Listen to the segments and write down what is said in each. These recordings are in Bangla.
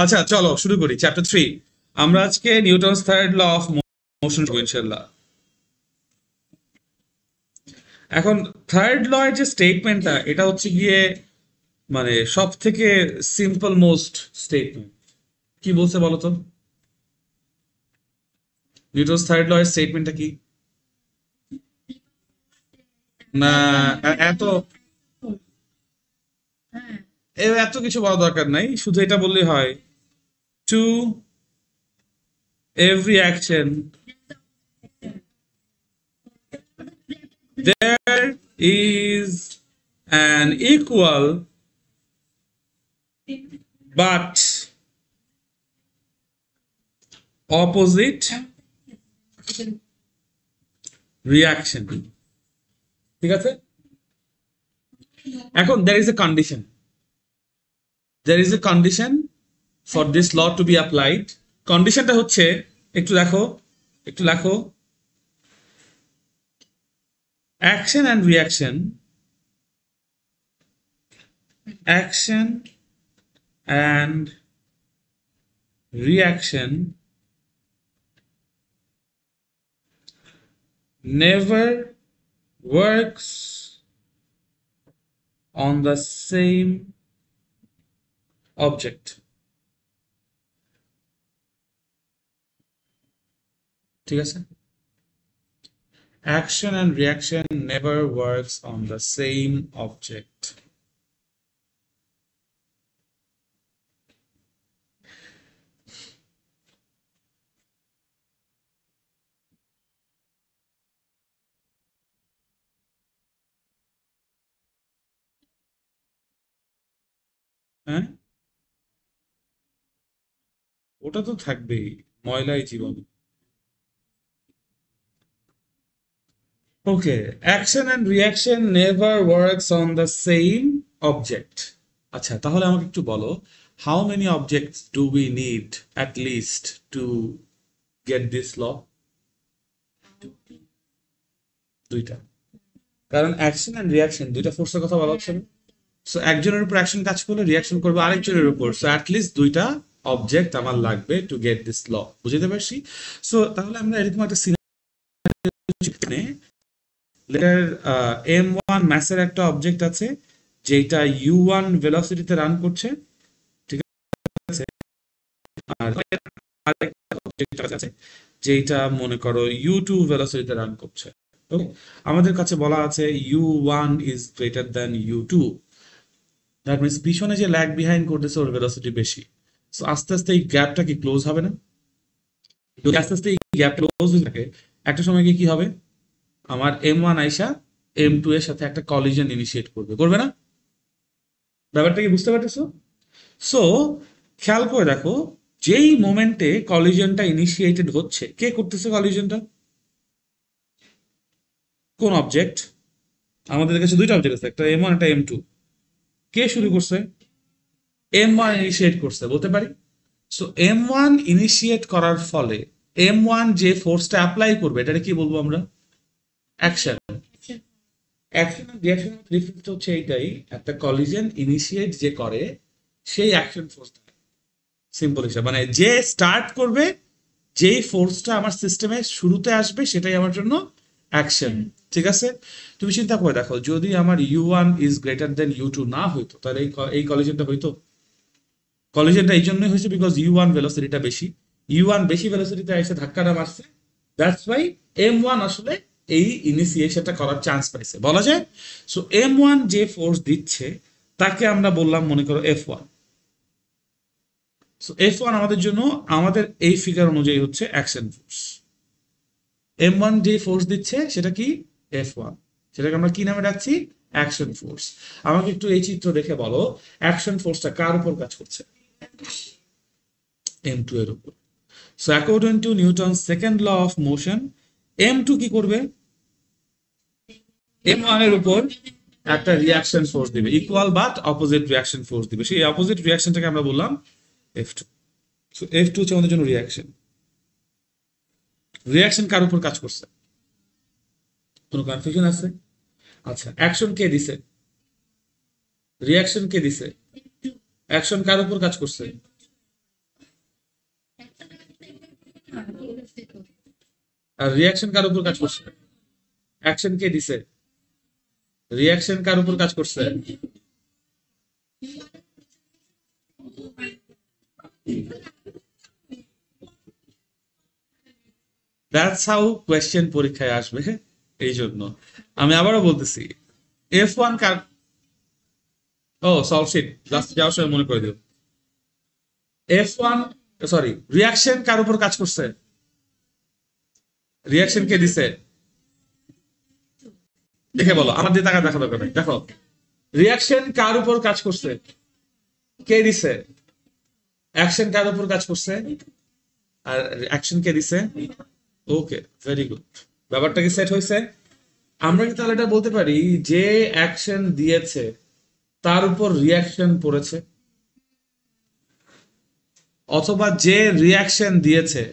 আচ্ছা চলো শুরু করি চ্যাপ্টার 3। আমরা আজকে Newton's third law of motion করবো ইনশাল্লাহ। এখন থার্ড ল এর যে স্টেটমেন্টটা এটা হচ্ছে গিয়ে মানে সব থেকে সিম্পল মোস্ট স্টেটমেন্ট। কি বলছে বলো তো? নিউটনস থার্ড ল এর স্টেটমেন্টটা কি? না, এত এত কিছু বলা দরকার নাই, শুধু এটা বললেই হয়। To every action there is an equal but opposite reaction। ঠিক আছে, এখন there is a condition for this law to be applied। কন্ডিশনটা হচ্ছে, একটু দেখো, একটু লেখো, action and reaction never works on the same object। ঠিক আছে, action and reaction never works on the same object। হ্যাঁ, ওটা তো থাকবেই, ময়লাই জীবন। Okay, action and reaction never works on the same object. আচ্ছা তাহলে আমাকে একটু বলো, how many objects do we need at least to get this law? দুইটা, কারণ অ্যাকশন অ্যান্ড রিয়াকশন দুইটা ফোর্সের কথা বলা হচ্ছে না। সো একজনের উপর অ্যাকশন কাজ করলে রিয়াকশন করবে আরেকজনের উপর, সো অ্যাটলিস্ট দুইটা অবজেক্ট আমার লাগবে টু গেট দিস ল। বুঝতে পারছি? সো তাহলে আমরা এরকম একটা সিনারিও, লেটার m1 ম্যাসের একটা অবজেক্ট আছে যেটা u1 ভেলোসিটিতে রান করছে, ঠিক আছে? আর আরেকটা অবজেক্ট আছে যেটা মনে করো u2 ভেলোসিটিতে রান করছে। ওকে, আমাদের কাছে বলা আছে u1 is greater than u2। That means পিছনে যে ল্যাগ বিহাইন্ড করতেছে ওর ভেলোসিটি বেশি। সো আস্তে আস্তে এই গ্যাপটা কি ক্লোজ হবে না? যদি আস্তে আস্তে এই গ্যাপ ক্লোজ হয়ে থাকে, একটা সময় গিয়ে কি হবে, আমার m1 আইসা m2 এর সাথে একটা কলিশন ইনিশিয়েট করবে, করবে না? ব্যাপারটা কি বুঝতে পারতেছো? সো খেয়াল করে দেখো, যেই মোমেন্টে কলিশনটা ইনিশিয়েটেড হচ্ছে, কে করতেছে কলিশনটা? কোন অবজেক্ট? আমাদের কাছে দুইটা অবজেক্ট আছে, একটা m1 একটা m2। কে শুরু করছে? m1 ইনিশিয়েট করছে বলতে পারি। সো m1 ইনিশিয়েট করার ফলে m1 যে ফোর্সটা অ্যাপ্লাই করবে এটাকে কি বলবো আমরা? অ্যাকশন। অ্যাকশন আর রিঅ্যাকশন ডিফারেন্স হচ্ছে এইটাই, একটা কলিশন ইনিশিয়েট যে করে সেই অ্যাকশন ফোর্স। সিম্পল হিসাব, মানে যে স্টার্ট করবে, যেই ফোর্সটা আমার সিস্টেমে শুরুতে আসবে সেটাই আমার জন্য অ্যাকশন। ঠিক আছে, তুমি চিন্তা করে দেখো, যদি আমার u1 is greater than u2 না হইতো তাহলে এই কলিশনটা হইতো? কলিশনটা এই জন্যই হয়েছে বিকজ u1 ভেলোসিটিটা বেশি, u1 বেশি ভেলোসিটিতে এসে ধাক্কাটা মারছে। দ্যাটস ওয়াই m1 আসলে এই ইনিশিয়েশনটা করার চান্স পাইছে বলা যায়। সো m1 যে ফোর্স দিচ্ছে তাকে আমরা বললাম মনে করো f1। সো f1 আমাদের জন্য, আমাদের এই ফিগার অনুযায়ী হচ্ছে অ্যাকশন ফোর্স। m1 যে ফোর্স দিচ্ছে সেটা কি? f1। সেটাকে আমরা কি নামে ডাকছি? Action force. আমাকে একটু এই চিত্র দেখে বলো, অ্যাকশন ফোর্সটা কার উপর কাজ করছে? m2 এর উপর। So according to Newton second law of motion, m2 কি করবে? m1 এর উপর একটা রিয়াকশন ফোর্স দিবে, equal but opposite reaction force দিবে। সেই অপোজিট রিয়াকশনটাকে আমরা বললাম f2। সো f2 হচ্ছে আমাদের জন্য রিয়াকশন। রিয়াকশন কার উপর কাজ করছে? কোনো কনফিউশন আছে? আচ্ছা, অ্যাকশন কে দিছে? রিয়াকশন কে দিছে? অ্যাকশন কার উপর কাজ করছে? আর রিয়াকশন কার উপর কাজ করছে? অ্যাকশন কে দিছে? রিয়াকশন কার উপর কাজ করছে? দ্যাটস হাউ কোয়েশ্চেন পরীক্ষায় আসবে। এই জন্য আমি আবারও বলতেছি, F1 কার, ও সলভ শিট জাস্ট যাওয়ার সময় মনে করে দিও। F1, সরি, রিয়াকশন কার উপর কাজ করছে? রিয়াকশন কে দিছে? দেখে বলো, আমার দিয়ে টাকা দেখা দরকার নেই, দেখো রিয়াকশন কার উপর কাজ করছে? কে দিছে? অ্যাকশন কার উপর কাজ করছে? আর অ্যাকশন কে দিছে? ওকে, ভেরি গুড। ব্যাপারটা কি সেট হয়েছে? আমরা কি তাহলে এটা বলতে পারি যে অ্যাকশন দিয়েছে তার উপর রিয়াকশন পড়েছে, অথবা যে রিয়াকশন দিয়েছে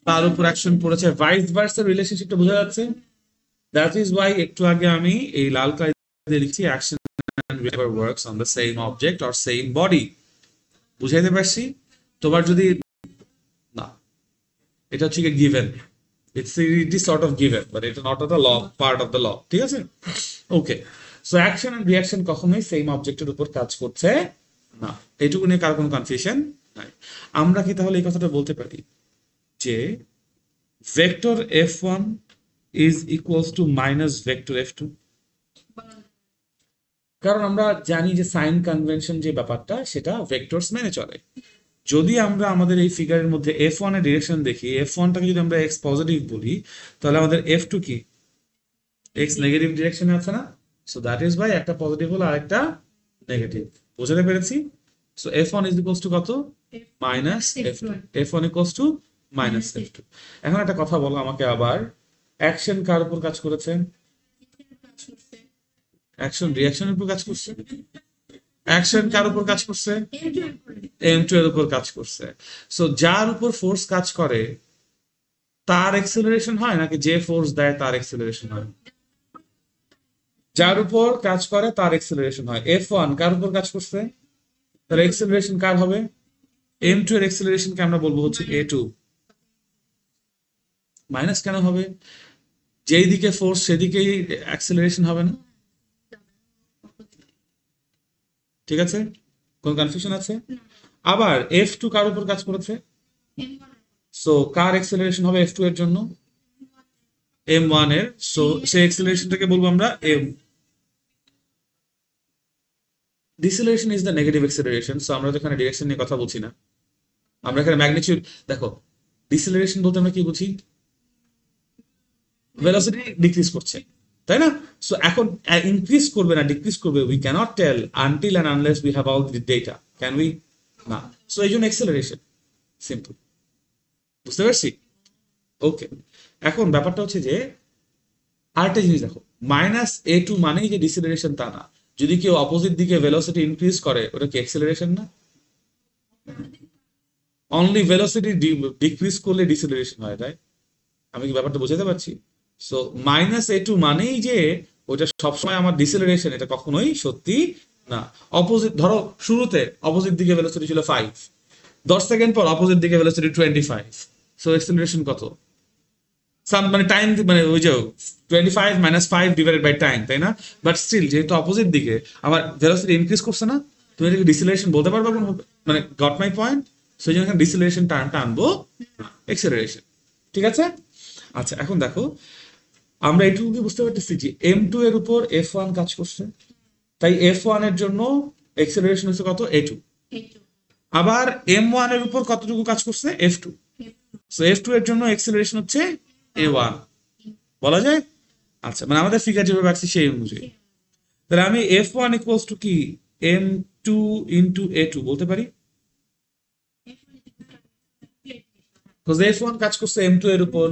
তার উপর অ্যাকশন পড়েছে, ভাইস ভার্সা রিলেশনশিপটা বোঝা যাচ্ছে? দ্যাট ইজ ওয়াই একটু আগে আমি এই লাল কালি দিয়ে লিখছি action works on the same object or same body. বুঝাইতে পারছি? তোমার যদি না, এটা হচ্ছে given, it is sort of given, but এটা not the law, part of the law, ঠিক আছে? Okay, so action and reaction কখনোই সেম অবজেক্টের উপর কাজ করছে না, এইটুকু নিয়ে কারো কোনো কনফিউশন নাই। আমরা কি তাহলে এই কথাটা বলতে পারি যে vector F1 is equals to minus vector F2? কারণ আমরা জানি যে সাইন কনভেনশন যে ব্যাপারটা সেটা ভেক্টরস মেনে চলে। যদি আমরা আমাদের এই ফিগারের মধ্যে F1 এর ডিরেকশন দেখি, F1টাকে যদি আমরা এক্স পজিটিভ বলি, তাহলে আমাদের F2 কি এক্স নেগেটিভ ডিরেকশনে আছে না? সো দ্যাট ইজ বাই একটা পজিটিভ হলো আরেকটা নেগেটিভ। বুঝতে পেরেছি? So F1 is equals to কত? Minus F2। F1 equals to minus F2। এখন একটা কথা বলো আমাকে আবার, অ্যাকশন কার উপর কাজ করেছে? অ্যাকশন রিয়াকশনের উপর কাজ করছে। অ্যাকশন কার উপর কাজ করছে? M2 এর উপর কাজ করছে। সো যার উপর ফোর্স কাজ করে তার এক্সেলারেশন হয় নাকি যে ফোর্স দেয় তার এক্সেলারেশন হয়? যার উপর কাজ করে তার এক্সেলারেশন হয়। F1 কার উপর কাজ করছে? তার এক্সেলারেশন কার হবে? M2 এর এক্সেলারেশনকে আমরা বলবো হচ্ছে A2। মাইনাস কেন হবে? যেই দিকে ফোর্স সেদিকেই অ্যাক্সেলারেশন হবে না? ঠিক আছে, কোন কনফিউশন আছে? আবার F2 কার উপর কাজ করেছে? সো কার এক্সেলারেশন হবে F2 এর জন্য? M1 এর। সো সেই এক্সেলারেশনটাকে বলবো আমরা M। Deceleration is the negative acceleration. So আমরা তো এখানে ডিরেকশন নিয়ে কথা বলছি না, আমরা এখানে ম্যাগনিটিউড। দেখো, ডিসেলারেশন বলতে আমরা কি বুঝি? ভেলোসিটি ডিক্রিজ করছে, তাই না? সো এখন ইনক্রিজ করবে না ডিক্রিজ করবে, we cannot tell until and unless we have all the data, can we? না। সো এই জন্য এক্সেলারেশন, সিম্পল। বুঝতে পারছি? ওকে, এখন ব্যাপারটা হচ্ছে যে আরেকটা জিনিস দেখো, -A2 মানেই যে ডিসেলারেশন তা না। যদি কেউ অপোজিট দিকে ভেলোসিটি ইনক্রিজ করে ওটা কি এক্সেলারেশন না? অনলি ভেলোসিটি ডিক্রিজ করলে ডিসেলারেশন হয়, তাই? আমি কি ব্যাপারটা বোঝাতে পারছি? সো -A2 মানেই যে ওটা সবসময় আমার ডিসেলারেশন, এটা কখনোই সত্যি না। অপোজিট, ধরো শুরুতে অপোজিট দিকে ভেলোসিটি ছিল 5, 10 সেকেন্ড পর অপোজিট দিকে ভেলোসিটি 25, সো এক্সেলারেশন কত? মানে টাইম, মানে ওই যে 25 - 5 ডিভাইডেড বাই টাইম, তাই না? বাট স্টিল যেহেতু অপোজিট দিকে আমার ভেলোসিটি ইনক্রিজ করছে না, তুমি এটাকে ডিসেলারেশন বলতে পারবে কোন, মানে গট মাই পয়েন্ট? সেই জন্য এখানে ডিসেলারেশন টার্মটা আনবো, এক্সেলারেশন। ঠিক আছে? আচ্ছা, এখন দেখো আমরা এটুকু কি বুঝতে পারতেছি যে M2 এর উপর F1 কাজ করছে, তাই F1 এর জন্য এক্সেলারেশন হচ্ছে কত? A2। আবার M1 এর উপর কতটুকু কাজ করছে? F2। সো F2 এর জন্য এক্সেলারেশন হচ্ছে A1, বলা যায়? আচ্ছা, মানে আমাদের ফিগার যেভাবে রাখছি সেই অনুযায়ী, তাহলে আমি F1 ইকুয়ালস টু কি M2 ইন্টু A2 বলতে পারি? বিকজ F1 কাজ করছে M2 এর উপর,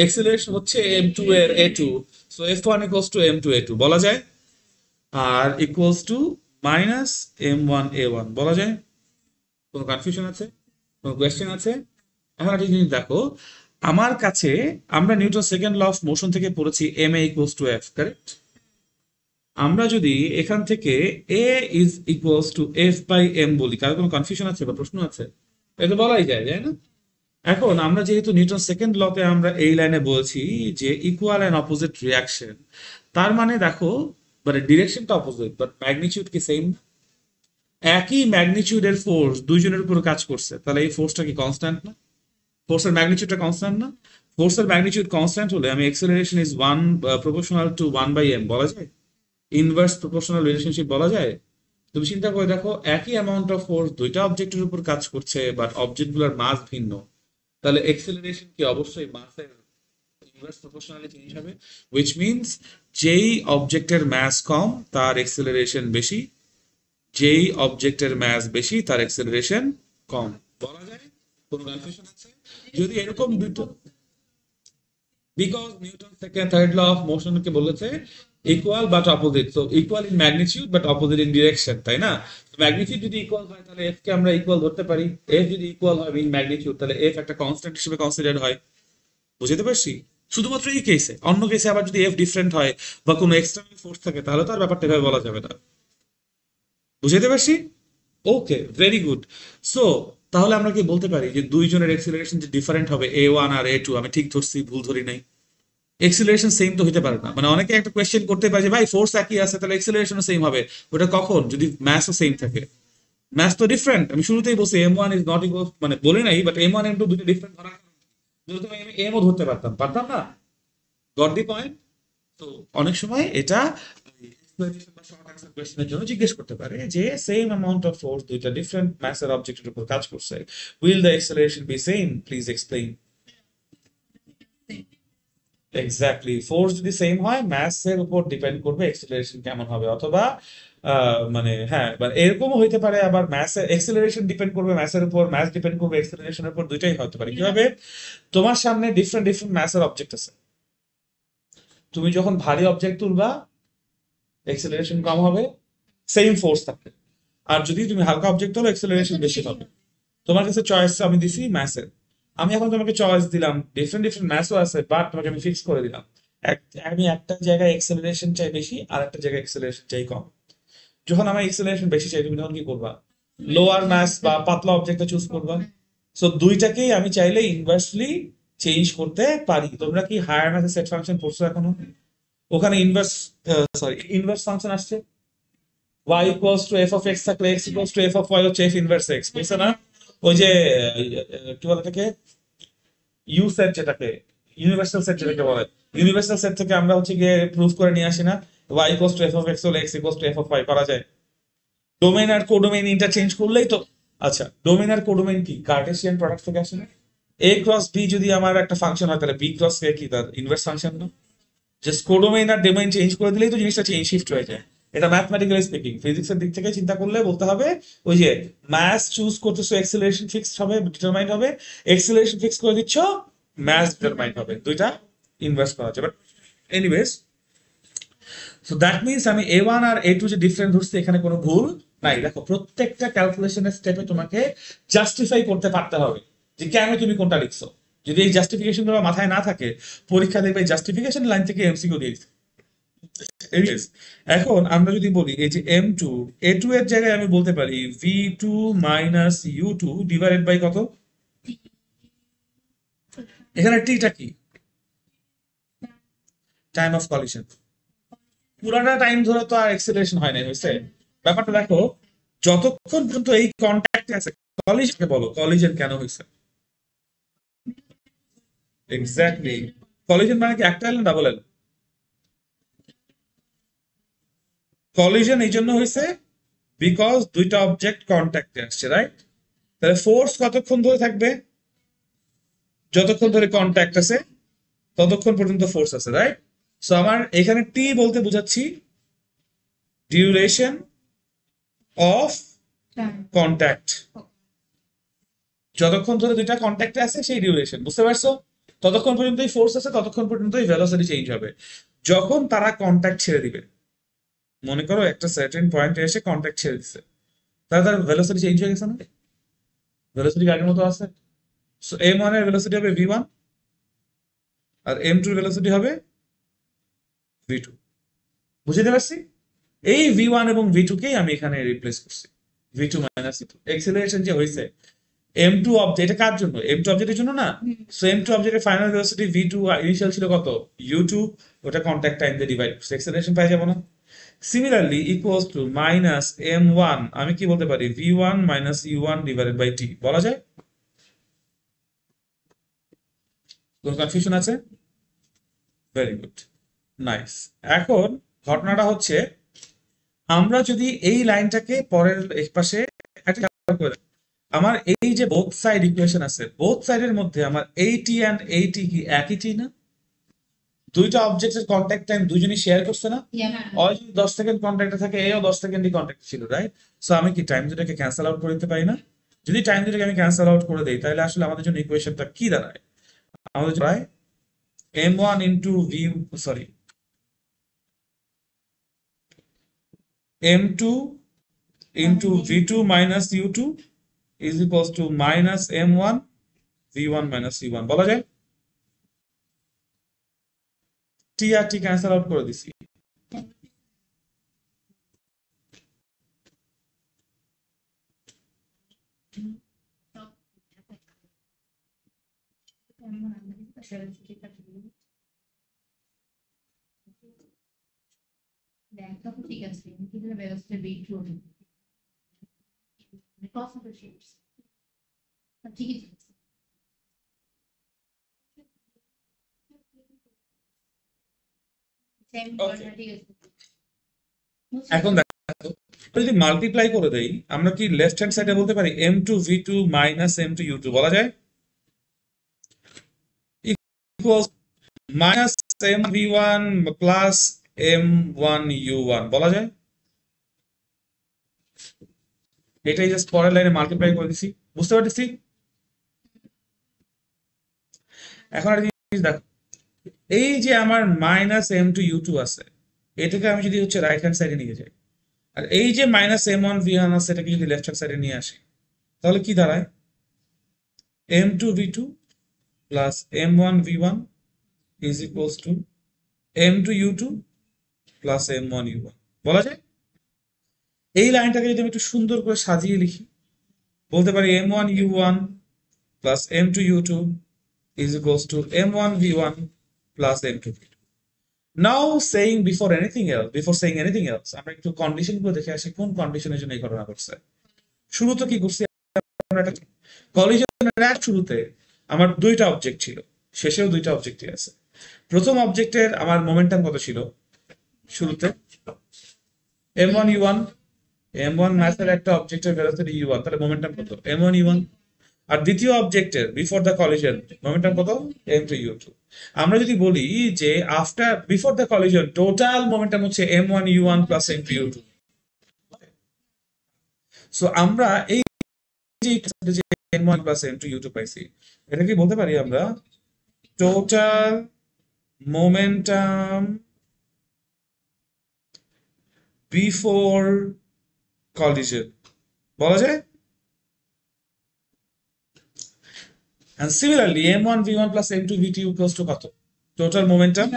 এক্সেলারেশন হচ্ছে M2 এর A2, so F1 equals two M2 A2 বলা যায়। আর equals to minus M1 A1 বলা যায়। কোনো কনফিউশন আছে? কোনো কোয়েশ্চেন আছে? এখন একটা জিনিস দেখো, আমার কাছে, আমরা Newton second law of motion থেকে পড়েছি ma equals to f, correct? আমরা যদি এখান থেকে a is equals to f by m বলি, কারো কোনো কনফিউশন আছে বা প্রশ্ন আছে? এটা বলাই যায়, তাই না? এখন আমরা যেহেতু নিউটন সেকেন্ড লতে আমরা এই লাইনে বলছি যে ইকুয়াল অ্যান্ড অপোজিট রিয়াকশন, তার মানে দেখো মানে ডিরেকশনটা অপোজিট বাট ম্যাগনিটিউড কি সেম। একই ম্যাগনিটিউডের ফোর্স দুইজনের উপর কাজ করছে, তাহলে এই ফোর্সটা কি কনস্ট্যান্ট না? ফোর্সের ম্যাগনিটিউডটা কনস্ট্যান্ট না? ফোর্সের ম্যাগনিটিউড কনস্ট্যান্ট হলে আমি acceleration is one proportional to 1/m বলা যায়, ইনভার্স প্রপোর্শনাল রিলেশনশিপ বলা যায়। তুমি চিন্তা করে দেখো, একই অ্যামাউন্ট অফ ফোর্স দুইটা অবজেক্টের উপর কাজ করছে বাট অবজেক্টগুলোর মাস ভিন্ন, তাহলে এক্সেলারেশন কি অবশ্যই মাসের ইনভার্স প্রপোর্শনালি চেঞ্জ হবে, হুইচ মিনস যেই অবজেক্টের ম্যাস কম তার এক্সেলারেশন বেশি, যেই অবজেক্টের ম্যাস বেশি তার এক্সেলারেশন কম বলা যায়। কোনো কনফিউশন আছে? যদি এরকম দুটো, because Newton second third law of motion কে বলেছে equal but opposite, so equal in magnitude but opposite in direction, তাই না? ম্যাগনিটিউড যদি ইকুয়াল হয় তাহলে এফ কে আমরা ইকুয়াল ধরতে পারি, এফ যদি ইকুয়াল হয় ইন ম্যাগনিটিউড তাহলে এফ একটা কনস্ট্যান্ট হিসেবে কনসিডার হয়। বুঝতে পারছি? শুধুমাত্র এই কেসে, অন্য কেসে আবার যদি এফ ডিফারেন্ট হয় বা কোনো এক্সটার্নাল ফোর্স থাকে তাহলে তো আর ব্যাপারটা এভাবে বলা যাবে না। বুঝতে পারছি? ওকে, ভেরি গুড। সো তাহলে আমরা কি বলতে পারি যে দুইজনের এক্সিলারেশন যে ডিফারেন্ট হবে A1 আর A2, আমি ঠিক ধরছি ভুল ধরি নাই? এক্সিলারেশন সেম তো হতে পারে না, মানে অনেকে একটা কোয়েশ্চেন করতে পারে যে ভাই ফোর্স একই আছে তাহলে এক্সিলারেশনও সেম হবে, ওটা কখন? যদি ম্যাসও সেম থাকে। ম্যাথ তো ডিফারেন্ট, আমি শুরুতেই বলছি M1 ইজ নট ইকুয়াল, মানে বলি নাই বাট M1 M2 দুটো ডিফারেন্ট ধরা, যদি তুমি আমি এমও ধরতে পারতাম, পারতাম না? Goat the point? তো অনেক সময় এটা explanation বা শর্ট অ্যান্সার কোয়েশ্চেনের জন্য জিজ্ঞেস করতে পারে যে সেম অ্যামাউন্ট অফ ফোর্স দুইটা ডিফারেন্ট ম্যাসের অবজেক্টের উপর কাজ করছে, will the acceleration be same, please explain. Exactly, force যদি সেম হয় ম্যাসের উপর ডিপেন্ড করবে এক্সেলারেশন কেমন হবে, অথবা মানে হ্যাঁ, বা এরকমও হইতে পারে আবার ম্যাসের এক্সেলারেশন ডিপেন্ড করবে ম্যাসের উপর, ম্যাস ডিপেন্ড করবে এক্সেলারেশনের উপর, দুইটাই হতে পারে। কিভাবে? তোমার সামনে ডিফারেন্ট ডিফারেন্ট ম্যাসের অবজেক্ট আছে, তুমি যখন ভারী অবজেক্ট তুলবা এক্সেলারেশন কম হবে, সেম ফোর্স থাকবে। আর যদি তুমি হালকা অবজেক্ট হলো এক্সেলারেশন বেশি হবে। তোমার কাছে চয়েস আমি দিছি ম্যাসের, আমি এখন তোমাকে চয়েস দিলাম, ডিফারেন্ট ডিফারেন্ট ম্যাসও আছে বাট তোমাকে আমি ফিক্স করে দিলাম আমি একটা জায়গায় এক্সেলারেশন চাই বেশি আর একটা জায়গায় এক্সেলারেশন চাই কম। যখন আমার এক্সেলারেশন বেশি চাই তুমি তখন কি করবা? লোয়ার ম্যাস বা পাতলা অবজেক্টটা চুজ করবা। সো দুইটাকেই আমি চাইলে ইনভার্সলি চেঞ্জ করতে পারি। তোমরা কি হায়ার ম্যাথের সেট ফাংশন পড়ছো এখনো? ওখানে ইনভার্স, সরি, ইনভার্স ফাংশন আসছে, y equals to F of x থাকলে x equals to F of y হচ্ছে এফ ইনভার্স এক্স, বুঝছো না? ওই যে কি বলে এটাকে, ইউ সেট যেটাকে, ইউনিভার্সাল সেট যেটাকে বলে, ইউনিভার্সাল সেট থেকে আমরা হচ্ছে গিয়ে প্রুফ করে নিয়ে আসি না, y equals to F of x হলে x equals to F of y করা যায়। ডোমেইন আর কোডোমেইন ইন্টারচেঞ্জ করলেই তো। আচ্ছা, ডোমেইন আর কোডোমেইন কি কার্টেসিয়ান প্রোডাক্ট থেকে আসে না? a ক্রস b যদি আমার একটা ফাংশন হয় তাহলে b ক্রস a কি তার ইনভার্স ফাংশন না? জাস্ট কোডোমেইন আর ডোমেইন চেঞ্জ করে দিলেই তো জিনিসটা চেঞ্জ শিফট হয়ে যায়। এটা ম্যাথমেটিক্যালি স্পিকিং, ফিজিক্সের দিক থেকে চিন্তা করলে বলতে হবে ওই যে ম্যাথ চুজ করতেছো এক্সেলারেশন ফিক্সড হবে, ডিটারমাইন্ড হবে, এক্সেলারেশন ফিক্স করে দিচ্ছ ম্যাথ ডিটারমাইন্ড হবে, দুইটা ইনভার্স করা যাবে। But anyways, so that means আমি A1 আর A2 যে ডিফারেন্স ধরছি এখানে কোনো ভুল নাই। দেখো প্রত্যেকটা ক্যালকুলেশনের স্টেপে তোমাকে জাস্টিফাই করতে পারতে হবে যে কেন তুমি কোনটা লিখছো। যদি এই জাস্টিফিকেশন গুলো মাথায় না থাকে, পরীক্ষা দেখবে জাস্টিফিকেশন লাইন থেকে এমসিকিউ দিয়ে দিচ্ছে। Anyways, এখন আমরা যদি বলি এই যে M2, A2 এর জায়গায় আমি বলতে পারি V2 minus U2 divided by কত? এখানে টিটা কি? Time of collision. পুরাটা টাইম ধরে তো আর এক্সেলারেশন হয় নাই, হয়েছে? ব্যাপারটা দেখো, যতক্ষণ পর্যন্ত এই কন্ট্যাক্টে আছে, কলিশনকে বলো কলিশন কেন হয়েছে? এক্স্যাক্টলি, কলিশন মানে কি একটা এল না ডাবল এল? কলিশন এই জন্য হয়েছে বিকজ দুইটা অবজেক্ট কন্ট্যাক্টে আসছে, রাইট? তাহলে ফোর্স কতক্ষণ ধরে থাকবে? যতক্ষণ ধরে কন্ট্যাক্ট আছে ততক্ষণ পর্যন্ত ফোর্স আছে, রাইট? সো আমার এখানে টি বলতে বোঝাচ্ছি ডিউরেশন অফ কন্ট্যাক্ট, যতক্ষণ ধরে দুইটা কন্ট্যাক্টে আছে সেই ডিউরেশন, বুঝতে পারছো? ততক্ষণ পর্যন্তই ফোর্স আছে, ততক্ষণ পর্যন্তই ভেলোসিটি চেঞ্জ হবে। যখন তারা কন্ট্যাক্ট ছেড়ে দিবে, মনে করো একটা সার্টেন পয়েন্টে এসে কন্ট্যাক্ট ছেড়ে দিচ্ছে, তাহলে তার ভেলোসিটি চেঞ্জ হয়ে গেছে না? ভেলোসিটি আগের মতো আছে। সো M1 এর ভেলোসিটি হবে V1 আর M2 এর ভেলোসিটি হবে V2। বুঝতে পারছি? এই V1 এবং V2 কেই আমি এখানে রিপ্লেস করছি, V2 মাইনাস V2। এক্সেলারেশন যে হয়েছে M2 অবজেক্ট, এটা কার জন্য? M2 অবজেক্টের জন্য না? সো M2 অবজেক্টের ফাইনাল ভেলোসিটি v2 ইনিশিয়াল ছিল কত? u2, ওটা কন্টাক্ট টাইম দিয়ে ডিভাইড করছে, অ্যাক্সেলারেশন পাই যাবো না? Similarly equals to minus m1, আমি কি বলতে পারি? v1 minus u1 divided by t বলা যায়? কোন কনফিউশন আছে? Very good, nice. এখন ঘটনাটা হচ্ছে, আমরা যদি এই লাইনটাকে পরের পাশে একটা খেয়াল করে দেখো, আমার এই যে বোথ সাইড ইকুয়েশন আছে, বোথ সাইডের মধ্যে আমার এইটি অ্যান্ড এইটি কি একই টি না? দুইটা অবজেক্টের কন্ট্যাক্ট টাইম দুজনই শেয়ার করছে না? ওই যদি 10 সেকেন্ড কন্ট্যাক্টে থাকে, এও 10 সেকেন্ডই কন্ট্যাক্ট ছিল, রাইট? সো আমি কি টাইম দুটাকে ক্যান্সেল আউট করে দিতে পারি না? যদি টাইম দুটাকে আমি ক্যান্সেল আউট করে দিই, তাহলে আসলে আমাদের জন্য ইকুয়েশনটা কি দাঁড়ায়? আমাদের দাঁড়ায় m1 into v, sorry, m2 into v2 minus u2 is equals to minus m1 v1 minus v1 বলা যায়? t আর t ক্যান্সেল আউট করে দিছি। ঠিক আছে, কিভাবে ব্যবস্থা বের করব? ঠিকই আছে। এখন দেখো, যদি মাল্টিপ্লাই করে দেই, আমরা কি লেফট হ্যান্ড সাইডে বলতে পারি m2 v2 minus m2 u2 বলা যায়? Equals minus m v1 plus m1 u1 বলা যায়? এটাই জাস্ট পরের লাইনে মাল্টিপ্লাই করে দিছি, বুঝতে পারতেছি? এখন একটা জিনিস দেখো, এই যে আমার মাইনাস m2 u2 আছে, এটাকে আমি যদি হচ্ছে রাইট হ্যান্ড সাইডে নিয়ে যাই, আর এই যে মাইনাস m1 v1 আছে, এটাকে যদি লেফট হ্যান্ড সাইডে নিয়ে আসি, তাহলে কি দাঁড়ায়? m2 v2 plus m1 v1 is equals to m2 u2 plus m1 u1 বলা যায়? এই লাইনটাকে যদি আমি একটু সুন্দর করে সাজিয়ে লিখি, বলতে পারি m1 u1 plus m2 u2 is equals to m1 v1 plus m2 v2. Now saying before saying anything else, আমরা একটু কন্ডিশন গুলো দেখে আসি, কোন কন্ডিশনের জন্য এই ঘটনা ঘটছে। শুরুতে কি করছি আমরা? কলিশনের শুরুতে আমার দুইটা অবজেক্ট ছিল, শেষেও দুইটা অবজেক্টই আছে। প্রথম অবজেক্টের আমার মোমেন্টাম কত ছিল শুরুতে? m1 u1, m1 ম্যাথের একটা অবজেক্টের ভেলোসিটি u1, তাহলে মোমেন্টাম কত? m1 u1। আর দ্বিতীয় অবজেক্টের বিফোর দ্য কলিশন মোমেন্টাম কত? m2 u2। আমরা যদি বলি যে after before the collision total momentum হচ্ছে m1 u1 plus m2 u2, so আমরা এই যে m1 প্লাস m2 u2 পাইছি, এটা কি বলতে পারি আমরা টোটাল মোমেন্টাম বিফোর কলিশন বলা যায়? And similarly, m1 v1 plus m2 v2 equals to কত? Total momentum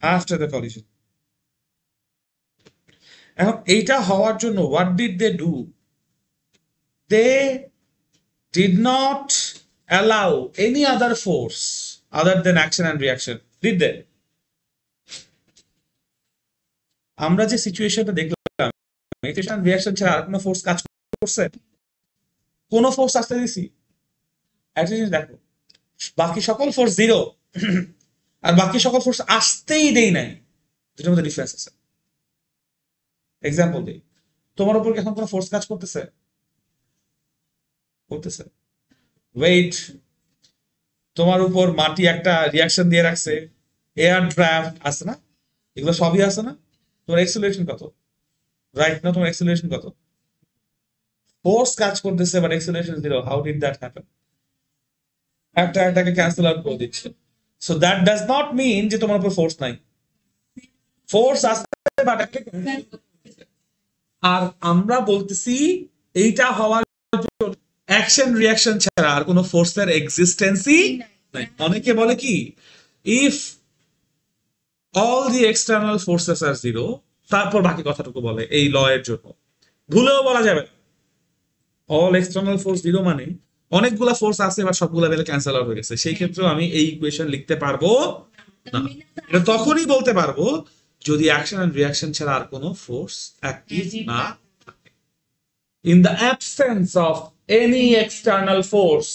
after the collision. এখন এইটা হওয়ার জন্য what did they do? They did not allow any other force other than action and reaction, did they? আমরা যে সিচুয়েশনটা দেখলাম, অ্যাকশন এন্ড রিঅ্যাকশন ছাড়া আর কোনো ফোর্স কাজ করছে? কোনো ফোর্স আসতে দিছি? একটা জিনিস দেখো, বাকি সকল ফোর্স জিরো, আর বাকি সকল ফোর্স আসতেই দেই নাই, দুটোর মধ্যে ডিফারেন্স আছে। এক্সাম্পল দিই, তোমার উপর এখন কোনো ফোর্স কাজ করতেছে? করতেছে। ওয়েট, তোমার উপর মাটি একটা রিয়াকশন দিয়ে রাখছে, এয়ার ড্রাফট আছে না, এগুলো সবই আছে না? তোমার এক্সেলারেশন কত? রাইট না, তোমার এক্সেলারেশন কত? ফোর্স কাজ করতেছে but acceleration zero. How did that happen? একটাকে ক্যান্সেল আউট করে দিচ্ছে। So that does not mean যে তোমার উপর ফোর্স নাই, ফোর্স আসছে বাট আর আমরা বলতেছি এইটা হওয়ার জন্য অ্যাকশন রিঅ্যাকশন ছাড়া আর কোনো ফোর্সের এক্সিস্টেন্সই নাই। অনেকে বলে কি, if all the external forces are zero, তারপর বাকি কথাটুকু বলে এই ল এর জন্য। ভুলেও বলা যাবে না অল এক্সটার্নাল ফোর্স জিরো মানে অনেকগুলা ফোর্স আছে এবার সবগুলা বেলে ক্যান্সেল আউট হয়ে গেছে, সেই ক্ষেত্রে আমি এই ইকুয়েশন লিখতে পারবো না। এটা তখনই বলতে পারবো যদি অ্যাকশন এন্ড রিঅ্যাকশন ছাড়া আর কোনো ফোর্স অ্যাক্টিভ না থাকে। In the absence of any external force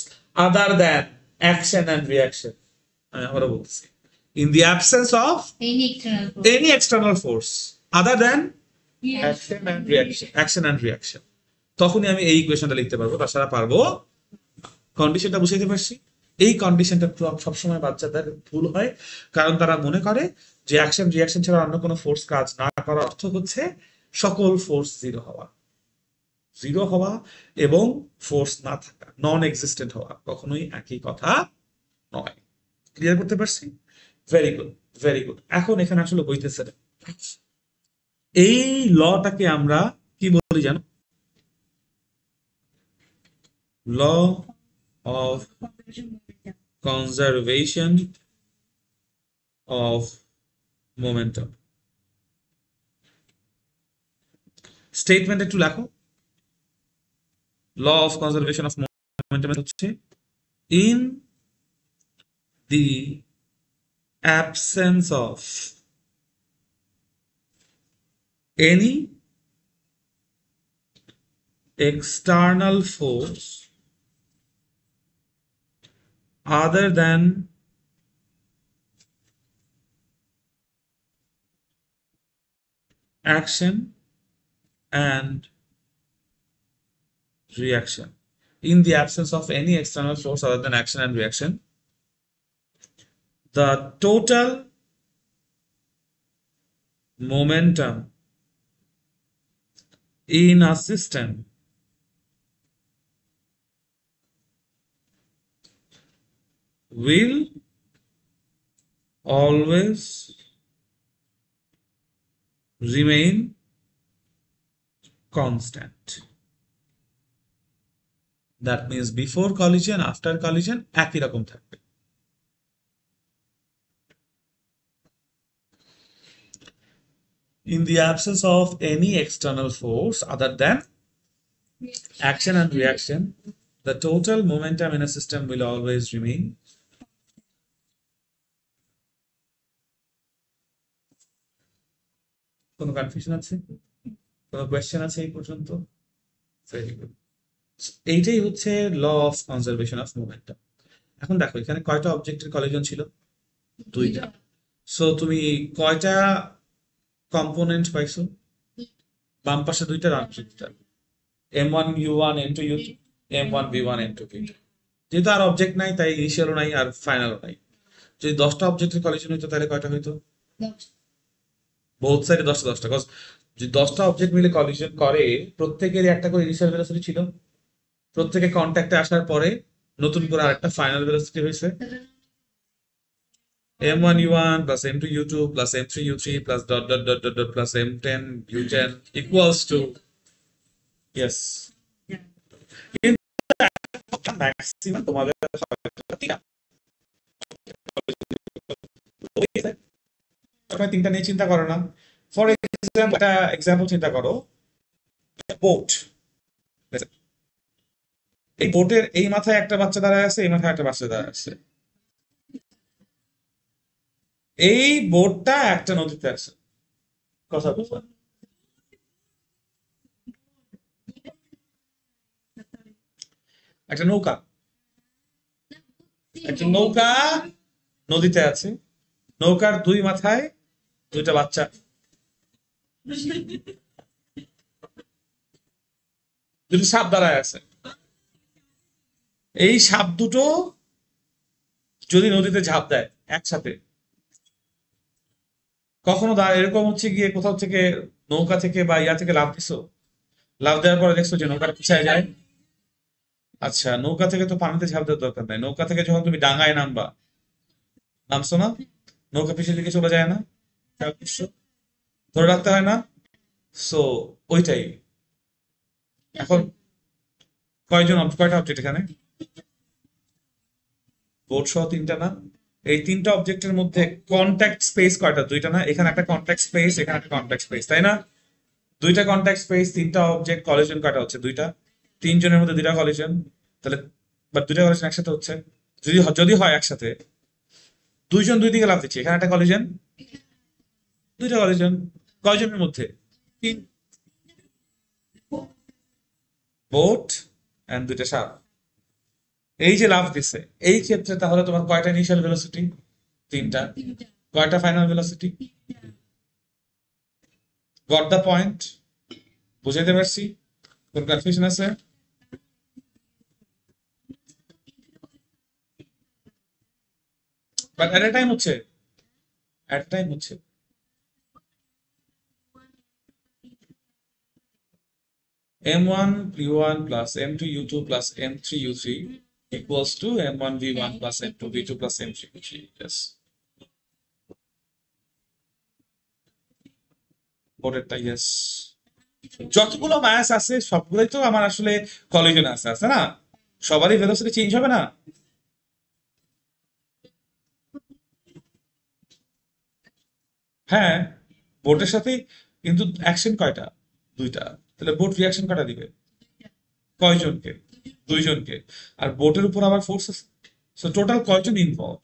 other than action and reaction, আমি আবারও বলছি, in the absence of Any external force. any external force other than Yeah. action and reaction, তখনই আমি এই ইকুয়েশনটা লিখতে পারবো, তাছাড়া পারবো। কন্ডিশনটা বুঝাইতে পারছি? এই কন্ডিশনটা সবসময় বাচ্চাদের ভুল হয়, কারণ তারা মনে করে যে অ্যাকশন রিয়াকশন ছাড়া অন্য কোনো ফোর্স কাজ না করার অর্থ হচ্ছে সকল ফোর্স জিরো হওয়া এবং ফোর্স না থাকা, নন এক্সিস্টেন্ট হওয়া, কখনোই একই কথা নয়। ক্লিয়ার করতে পারছি? Very good, very good. এখন এখানে আসলে বইতেছে না। এই লটাকে আমরা কি বলি জানো? Law of conservation of momentum. Statement একটু লেখো। Law of conservation of momentum হচ্ছে in the absence of any external force other than action and reaction. In the absence of any external force other than action and reaction, the total momentum in a system will always remain constant. That means before collision, after collision, একই রকম থাকবে। In the absence of any external force other than action and reaction, the total momentum in a system will always remain. কোনো কনফিউশন আছে? কোনো কোয়েশ্চেন আছে এই পর্যন্ত? Very good. এইটাই হচ্ছে law of conservation of momentum. এখন দেখো এখানে কয়টা অবজেক্টের কলিশন ছিল? দুইটা। সো তুমি কয়টা কম্পোনেন্ট পাইছো? বাম পাশে দুইটা, ডান পাশে দুইটা। M1 U1 M2 U2, M1 V1 M2 V2। যেহেতু আর অবজেক্ট নাই তাই ইনিশিয়ালও নাই আর ফাইনালও নাই। যদি 10টা অবজেক্টের কলিশন হইতো তাহলে কয়টা হইতো? বোথ সাইডে 10টা 10টা, কজ যদি 10টা অবজেক্ট মিলে কলিশন করে প্রত্যেকেরই একটা করে ইনিশিয়াল ভেলোসিটি ছিল, প্রত্যেকে কন্ট্যাক্টে আসার পরে নতুন করে আরেকটা ফাইনাল ভেলোসিটি হয়েছে। M1 U1 plus M2 U2 plus M3 U3 plus dot dot dot dot dot plus M10 U10 equals to, yes, maximum তোমাদের তিনটা নিয়ে চিন্তা করো না। ফর এক্সাম্পল একটা এক্সাম্পল চিন্তা করো, বোট। এই বোটের এই মাথায় একটা বাচ্চা দাঁড়ায় আছে, এই মাথায় একটা বাচ্চা দাঁড়ায় আছে। এই বোটটা একটা নদীতে আছে, কথা বুঝলাম? একটা নৌকা, একটা নৌকা নদীতে আছে, নৌকার দুই মাথায় দুইটা বাচ্চা। দুটো সাপ দাঁড়ায় আছে। এই সাপ দুটো যদি নদীতে ঝাঁপ দেয় একসাথে, কখনো এরকম হচ্ছে গিয়ে কোথাও থেকে নৌকা থেকে বা ইয়া থেকে লাফ দিছো, লাফ দেওয়ার পরে দেখছো যে নৌকাটা পিছায় যায়? আচ্ছা, নৌকা থেকে তো পানিতে ঝাঁপ দেওয়ার দরকার নাই, নৌকা থেকে যখন তুমি ডাঙায় নামবা, নামছো না, নৌকা পিছনের দিকে চলে যায় না? ধরে রাখতে হয় না? সো ওইটাই। এখন কয়টা অবজেক্ট এখানে? বোর্ড সহ তিনটা না? এই তিনটা অবজেক্টের মধ্যে কন্ট্যাক্ট স্পেস কয়টা? দুইটা না? এখানে একটা কন্ট্যাক্ট স্পেস, এখানে একটা কন্ট্যাক্ট স্পেস, তাই না? দুইটা কন্ট্যাক্ট স্পেস, তিনটা অবজেক্ট, কলিশন কয়টা হচ্ছে? দুইটা। তিনজনের মধ্যে দুইটা কলিশন, তাহলে বাট দুইটা কলিশন একসাথে হচ্ছে, যদি যদি হয় একসাথে, দুইজন দুই দিকে লাফ দিচ্ছে, এখানে একটা কলিশন, দুইটা কলিশন, কয়জনের মধ্যে? তিন, বোট এন্ড দুইটা সাপ। এই যে লাফ দিছে, এই ক্ষেত্রে তাহলে তোমার কয়টা ইনিশিয়াল ভেলোসিটি? তিনটা। কয়টা final velocity? Got the point? বুঝাইতে পারছি? কোন কনফিউশন আছে? বাট এট এ টাইম হচ্ছে, এট এ টাইম হচ্ছে। m1 v1 plus m2 u2 plus m3 u3 equals to m1 v1 plus m2 v2 plus m3 u3. Yes. পরেরটা yes. যতগুলো মাস আছে সবগুলোই তো আমার আসলে কলিশন আছে, আছে না? সবারই ভেলোসিটি চেঞ্জ হবে না? হ্যাঁ, বোটের সাথে, কিন্তু অ্যাকশন কয়টা? দুইটা। তাহলে বোট রিয়াকশন কয়টা দিবে? কয়জনকে? দুইজনকে। আর বোটের উপর আবার ফোর্স আছে, সো টোটাল কয়জন ইনভলভ?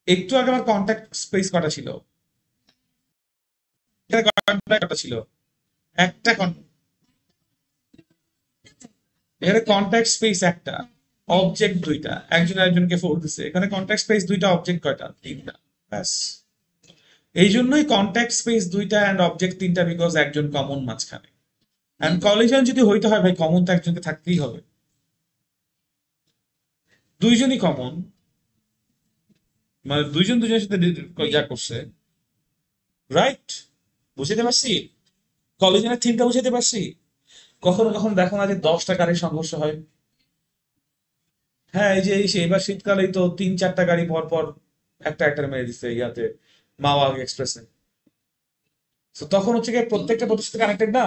একটু আগে আমার কন্ট্যাক্ট স্পেস কটা ছিল? এখানে contact কটা ছিল? একটা এখানে কন্ট্যাক্ট স্পেস একটা, অবজেক্ট দুইটা, একজন আরেকজনকে ফোর্স দিছে। এখানে কন্ট্যাক্ট স্পেস দুইটা, অবজেক্ট কয়টা? তিনটা। ব্যাস। এই জন্যই কন্ট্যাক্ট স্পেস দুইটা এন্ড অবজেক্ট তিনটা, বিকজ একজন কমন মাঝখানে। এন্ড কলিশন যদি হইতে হয় ভাই, কমন তো একজনকে থাকতেই হবে, দুইজনই কমন, মানে দুইজন দুজনের সাথে যা করছে, রাইট? বুঝতে পারছি? কলিশনের থিমটা বুঝতে পারছি? কখনো কখনো দেখো না যে 10টা গাড়ির সংঘর্ষ হয়? হ্যাঁ, এই যে এবার শীতকালেই তো 3-4টা গাড়ি পর পর একটা একটা মেরে দিচ্ছে ইয়াতে, মাওয়া এক্সপ্রেসে। তো তখন হচ্ছে কি প্রত্যেকটা প্রতিষ্ঠান কানেক্টেড না?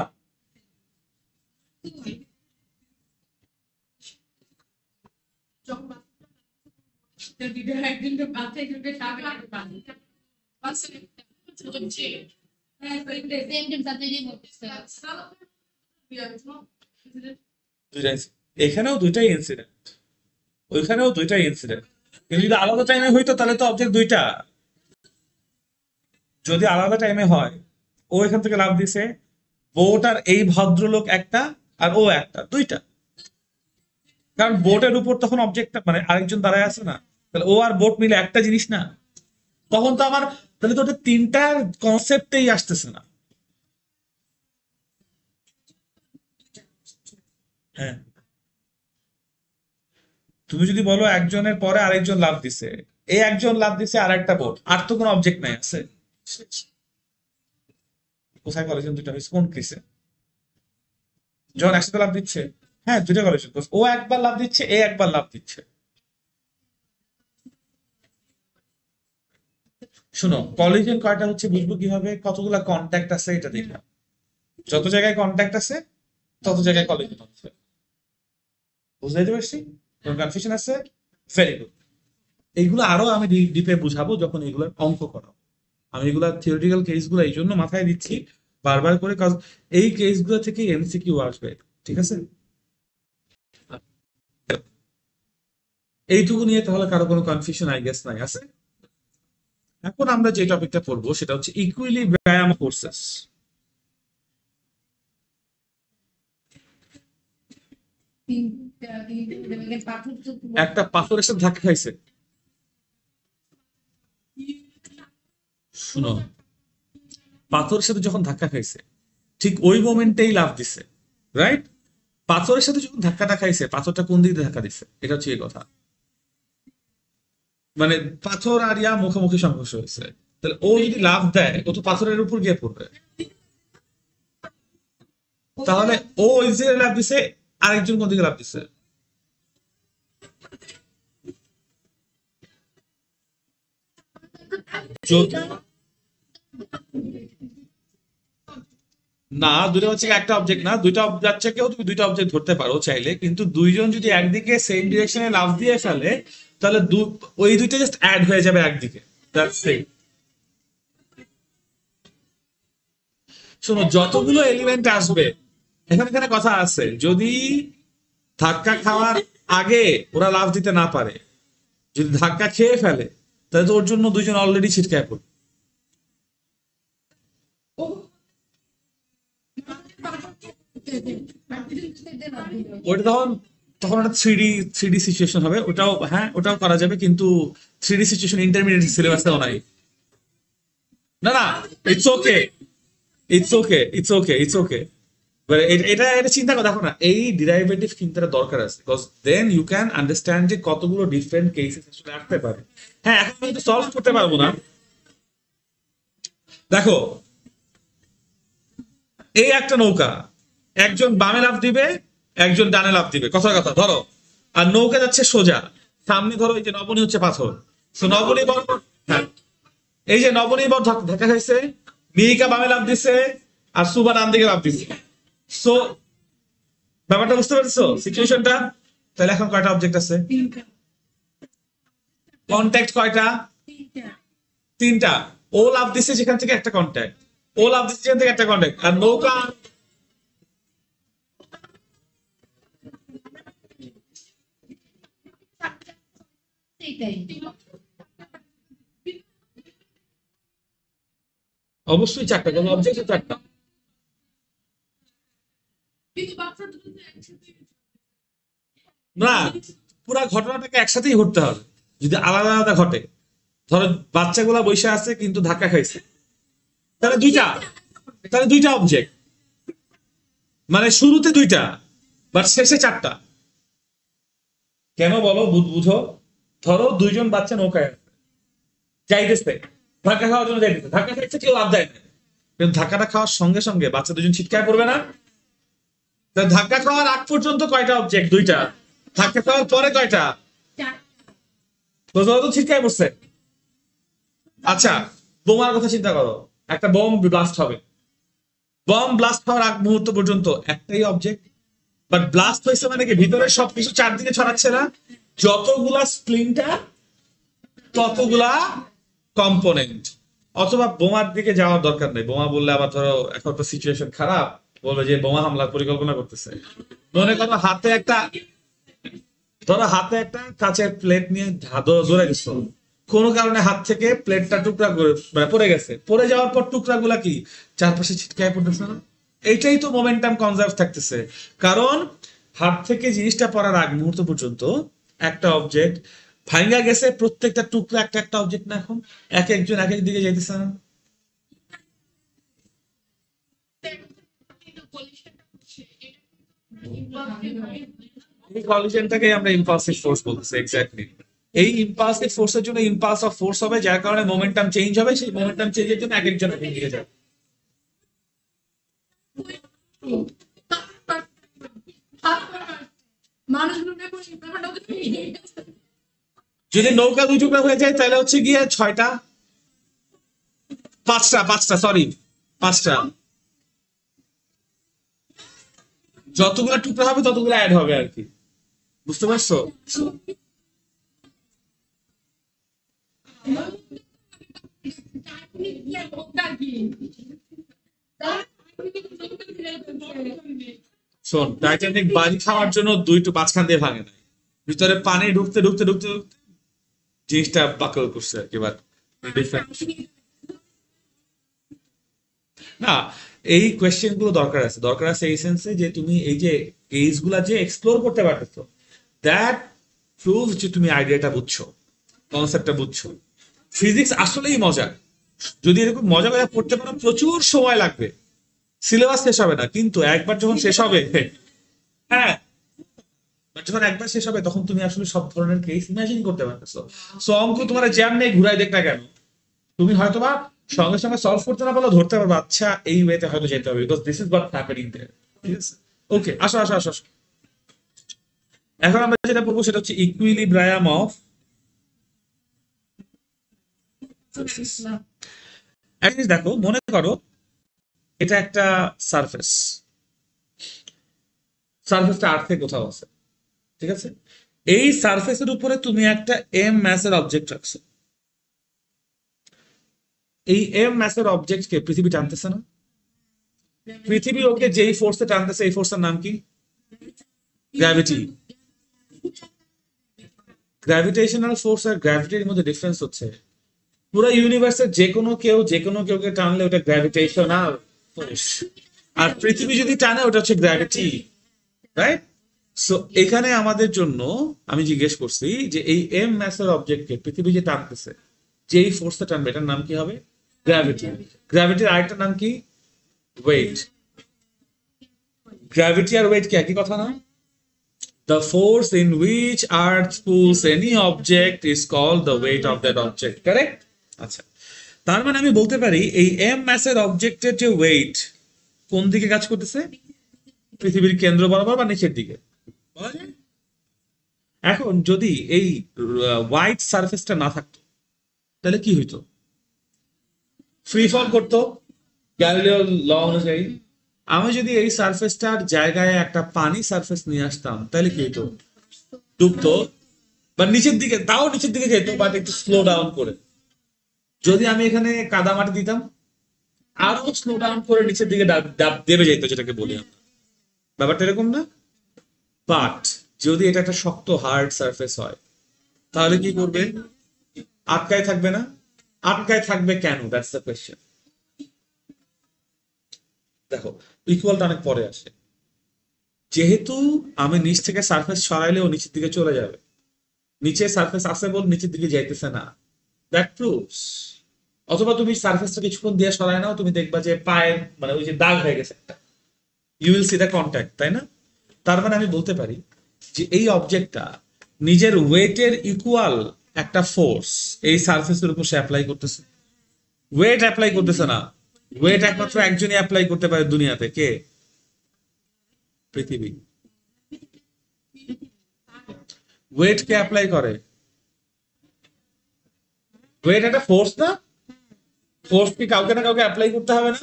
দুইটা এখানেও দুইটাই ইনসিডেন্ট, ওইখানেও দুইটাই ইনসিডেন্ট, কিন্তু যদি আলাদা টাইমে হইতো তাহলে তো অবজেক্ট দুইটা। যদি আলাদা টাইমে হয়, ও এখান থেকে লাভ দিছে, বোট আর এই ভদ্রলোক একটা, আর ও একটা, দুইটা। কারণ বোটের উপর তখন অবজেক্ট মানে আরেকজন দাঁড়ায় আছে না, তাহলে ও আর বোট মিলে একটা জিনিস না? তখন তো আমার, তাহলে তো ওটা তিনটার কনসেপ্টেই আসতেছে না। হ্যাঁ, তুমি যদি বলো একজনের পরে আরেকজন লাভ দিছে, এই একজন লাভ দিছে আর একটা বোট, আর তো কোনো অবজেক্ট নাই আছে। কোথায় কলেজন দুইটা হয়েছে, কোন কেসে? যখন একসাথে লাভ দিচ্ছে, হ্যাঁ দুইটা কলেজন, ও একবার লাভ দিচ্ছে, এ একবার লাভ দিচ্ছে। শোনো, কলিজন কয়টা হচ্ছে বুঝবো কিভাবে? কতগুলা কন্ট্যাক্ট আছে এটা দেখলাম, যত জায়গায় কন্ট্যাক্ট আছে তত জায়গায় কলিজন হচ্ছে। বুঝতে পারছি? কোন কনফিউশন আছে? Very good. এইগুলো আরো আমি ডিপে বুঝাবো যখন এগুলোর অঙ্ক করাবো। আমি এগুলা থিওরিটিক্যাল কেসগুলো এই জন্য মাথায় দিচ্ছি বারবার করে, কাজ এই কেসগুলো থেকে এমসিকিউ আসবে, ঠিক আছে? এইটুকু নিয়ে তাহলে কারো কোনো কনফিউশন আই গেস নাই, আছে? এখন আমরা যে টপিকটা পড়বো সেটা হচ্ছে ইকুইলি ব্যায়াম ফোর্সেস। একটা পাথরের সাথে ধাক্কা খাইছে, শুনো, পাথরের সাথে যখন ধাক্কা খাইছে ঠিক ওই মোমেন্টেই লাভ দিছে, রাইট? পাথরের সাথে যখন ধাক্কাটা খাইছে, পাথরটা কোন দিকে ধাক্কা দিছে, এটা হচ্ছে এই কথা। মানে পাথর আর ইয়া মুখোমুখি সংঘর্ষ হয়েছে, তাহলে ও যদি লাভ দেয়, ও তো পাথরের উপর গিয়ে পড়বে। তাহলে ও ওই যে লাভ দিছে, আরেকজন কোন দিকে লাভ দিছে? যদি না, দুইটা হচ্ছে একটা অবজেক্ট না, দুইটা যাচ্ছেকেও তুমি দুইটা অবজেক্ট ধরতে পারো চাইলে, কিন্তু দুইজন যদি একদিকে সেম ডিরেকশনে লাভ দিয়ে ফেলে, তাহলে ওই দুইটা জাস্ট অ্যাড হয়ে যাবে একদিকে, দ্যাটস ইট। শোনো, যতগুলো এলিমেন্ট আসবে এখানে কথা আছে, যদি ধাক্কা খাওয়ার আগে ওরা লাফ দিতে না পারে, যদি ধাক্কা খেয়ে ফেলে, তাহলে তো ওর জন্য দুইজন অলরেডি ছিটকায় পড়বে। ওটা তখন তখন ওটা থ্রি ডি সিচুয়েশন হবে, ওটাও হ্যাঁ ওটাও করা যাবে, কিন্তু থ্রি ডি সিচুয়েশন ইন্টারমিডিয়েট সিলেবাসেও নাই। না না, ইটস ওকে, ইটস ওকে। এটা এটা চিন্তা করে দেখো না, এই ডিরাইভেটিভ চিন্তাটা দরকার আছে, because then you can understand যে কতগুলো ডিফারেন্ট কেসেস আসলে আসতে পারে। হ্যাঁ, এখন কিন্তু সলভ করতে পারবো না। দেখো, এই একটা নৌকা, একজন বামে লাফ দিবে, একজন ডানে লাফ দিবে, কথার কথা ধরো, আর নৌকা যাচ্ছে সোজা, সামনে ধরো এই যে নবনী হচ্ছে পাথর, তো নবনী বড়, হ্যাঁ এই যে নবনী বড় ধাক্কা খাইছে, মিহিকা বামে লাফ দিছে, আর সুবা ডান দিকে লাফ দিছে। সো ব্যাপারটা বুঝতে পারছো সিচুয়েশনটা? তাহলে এখন কয়টা অবজেক্ট আছে? কন্ট্যাক্ট কয়টা? তিনটা। ও লাফ দিছে সেখান থেকে একটা কন্ট্যাক্ট, ও লাফ দিছে সেখান থেকে একটা কন্ট্যাক্ট, আর নৌকা সেটাই। অবশ্যই চারটা, কোনো অবজেক্ট চারটা। না, পুরা ঘটনাটাকে একসাথেই ঘটতে হবে, যদি আলাদা আলাদা ঘটে, ধরো বাচ্চাগুলা বসে আছে কিন্তু ধাক্কা খাইছে, তাহলে দুইটা অবজেক্ট, মানে শুরুতে দুইটা বাট শেষে চারটা। কেন বলো, বুঝো, ধরো দুইজন বাচ্চা নৌকায় আছে, যাইতেছে ধাক্কা খাওয়ার জন্য, যাইতেছে ধাক্কা খাইছে, কেউ লাভ দেয় না, কিন্তু ধাক্কাটা খাওয়ার সঙ্গে সঙ্গে বাচ্চা দুজন ছিটকায় পড়বে না? তাহলে ধাক্কা খাওয়ার আগ পর্যন্ত কয়টা অবজেক্ট? দুইটা। ধাক্কা খাওয়ার পরে কয়টা? তো ওরা তো ছিটকায় পড়ছে। আচ্ছা, বোমার কথা চিন্তা করো, একটা বোম ব্লাস্ট হবে, বম ব্লাস্ট হওয়ার আগ মুহূর্ত পর্যন্ত একটাই অবজেক্ট, বাট ব্লাস্ট হয়েছে মানে কি ভিতরে সবকিছু চারদিকে ছড়াচ্ছে না, যতগুলা স্প্লিন্টার ততগুলা কম্পোনেন্ট। অথবা বোমার দিকে যাওয়ার দরকার নেই, বোমা বললে আবার ধরো এখন তো সিচুয়েশন খারাপ, বলবে যে বোমা হামলার পরিকল্পনা করতেছে। মনে করো হাতে একটা কাচের প্লেট নিয়ে ধরে গেছো, কোনো কারণে হাত থেকে প্লেটটা টুকরা করে মানে পড়ে গেছে, পড়ে যাওয়ার পর টুকরাগুলা কি চারপাশে ছিটকায় পড়তেছে না? এইটাই তো মোমেন্টাম কনজার্ভ থাকতেছে, কারণ হাত থেকে জিনিসটা পড়ার আগ মুহূর্ত পর্যন্ত একটা অবজেক্ট ভাঙ্গা গেছে, প্রত্যেকটা টুকরা একটা একটা অবজেক্ট না, এখন এক একজন এক এক দিকে যাইতেছে না? এই কলিশনটাকে আমরা ইম্পালসিভ ফোর্স বলতেছি, এক্স্যাক্টলি। এই ইম্পালসিভ ফোর্সের জন্য ইম্পালস অফ ফোর্স হবে, যার কারণে মোমেন্টাম চেঞ্জ হবে, সেই মোমেন্টাম চেঞ্জের জন্য এক একজন এক এক দিকে যাবে। যদি নৌকা দুই টুকরা হয়ে যায় তাহলে হচ্ছে গিয়ে ছয়টা, পাঁচটা সরি, পাঁচটা। যতগুলো টুকরা হবে ততগুলো অ্যাড হবে আর কি, বুঝতে পারছো? শোন, টাইটানিক বাজি খাওয়ার জন্য মাঝখান দিয়ে ভাঙে নাই, ভিতরে পানি ঢুকতে ঢুকতে ঢুকতে ঢুকতে জিনিসটা বাকল করছে আর কি, বাট ডিফারেন্ট না। এই কোয়েশ্চেন গুলো দরকার আছে এই সেন্সে যে তুমি এই যে কেস গুলা যে এক্সপ্লোর করতে পারতেছো, দ্যাট প্রুভ যে তুমি আইডিয়াটা বুঝছো, কনসেপ্টটা বুঝছো। ফিজিক্স আসলেই মজা, যদি এরকম মজা করে পড়তে পারো প্রচুর সময় লাগবে, সিলেবাস শেষ হবে না, কিন্তু একবার যখন শেষ হবে, হ্যাঁ যখন একবার শেষ হবে তখন তুমি আসলে সব ধরনের কেস ইমাজিন করতে পারতেছো। সো অঙ্ক তোমার জ্যাম নেই, ঘুরাই দেখ না কেন, তুমি হয়তোবা সঙ্গে সঙ্গে সলভ করতে না পারলে ধরতে পারবে, আচ্ছা এই ওয়েতে হয়তো যেতে হবে, because this is what happening there. ঠিক আছে, ওকে, আসো আসো আসো আসো। এখন আমরা যেটা পড়বো সেটা হচ্ছে ইকুইলিব্রায়াম অফ। একটা জিনিস দেখো, মনে করো এটা একটা সারফেস, সারফেসটা আর্থে কোথাও আছে, ঠিক আছে? এই সারফেসের উপরে তুমি একটা এম ম্যাসের অবজেক্ট রাখছো, এই এম ম্যাসের অবজেক্টকে পৃথিবী টানতেছে না? পৃথিবী ওকে যেই ফোর্সে টানতেছে এই ফোর্সের নাম কি? গ্র্যাভিটি। গ্র্যাভিটেশনাল ফোর্স আর গ্র্যাভিটির মধ্যে ডিফারেন্স হচ্ছে পুরো ইউনিভার্সের যে কোনো কেউকে টানলে ওটা গ্র্যাভিটেশনাল ফোর্স, আর পৃথিবী যদি টানে ওটা হচ্ছে গ্র্যাভিটি, রাইট? সো এখানে আমাদের জন্য আমি জিজ্ঞেস করছি যে এই এম ম্যাসের অবজেক্টকে পৃথিবী যে টানতেছে, যেই ফোর্সটা টানবে এটার নাম কি হবে? গ্র্যাভিটি। গ্র্যাভিটির আরেকটা নাম কি? ওয়েট। গ্র্যাভিটি আর ওয়েট কি একই কথা না? The force in which Earth pulls any object is called the weight of that object. Correct? আচ্ছা, তার মানে আমি বলতে পারি এই এম ম্যাসের অবজেক্টের যে ওয়েট কোন দিকে কাজ করতেছে? পৃথিবীর কেন্দ্র বরাবর বা নিচের দিকে, বলা যায়? এখন যদি এই হোয়াইট সারফেসটা না থাকতো তাহলে কি হইতো? ফ্রি ফল করতো গ্যালিলিও ল অনুযায়ী। আমি যদি এই সারফেসটার জায়গায় একটা পানি সারফেস নিয়ে আসতাম তাহলে কি হতো? ডুবতো বা নিচের দিকে, তাও নিচের দিকে যেত বাট একটু স্লো ডাউন করে। যদি আমি এখানে কাদা মাটি দিতাম আরো স্লো ডাউন করে নিচের দিকে দেবে যেত, যেটাকে বলি আমরা। ব্যাপারটা এরকম না? বাট যদি এটা একটা শক্ত হার্ড সারফেস হয় তাহলে কি করবে? আটকায় থাকবে না? আটকায় থাকবে কেন? That's the question. দেখো, ইকুয়ালটা অনেক পরে আসে। যেহেতু আমি নিচ থেকে সারফেস সরাইলেও নিচের দিকে চলে যাবে, নিচে সারফেস আছে বল নিচের দিকে যাইতেছে না, দ্যাট প্রুভস। অথবা তুমি সারফেসটা কিছুক্ষণ দিয়ে সরাই নাও, তুমি দেখবা যে পায়ের মানে ওই যে দাগ হয়ে গেছে একটা, you will see the contact, তাই না? তার মানে আমি বলতে পারি যে এই অবজেক্টটা নিজের ওয়েটের ইকুয়াল একটা ফোর্স এই সারফেসের উপর সে অ্যাপ্লাই করতেছে। ওয়েট অ্যাপ্লাই করতেছে না, ওয়েট একমাত্র একজনই অ্যাপ্লাই করতে পারে দুনিয়াতে, কে? পৃথিবী। ওয়েট কে অ্যাপ্লাই করে? ওয়েট একটা ফোর্স না? ফোর্স কি কাউকে না কাউকে অ্যাপ্লাই করতে হবে না?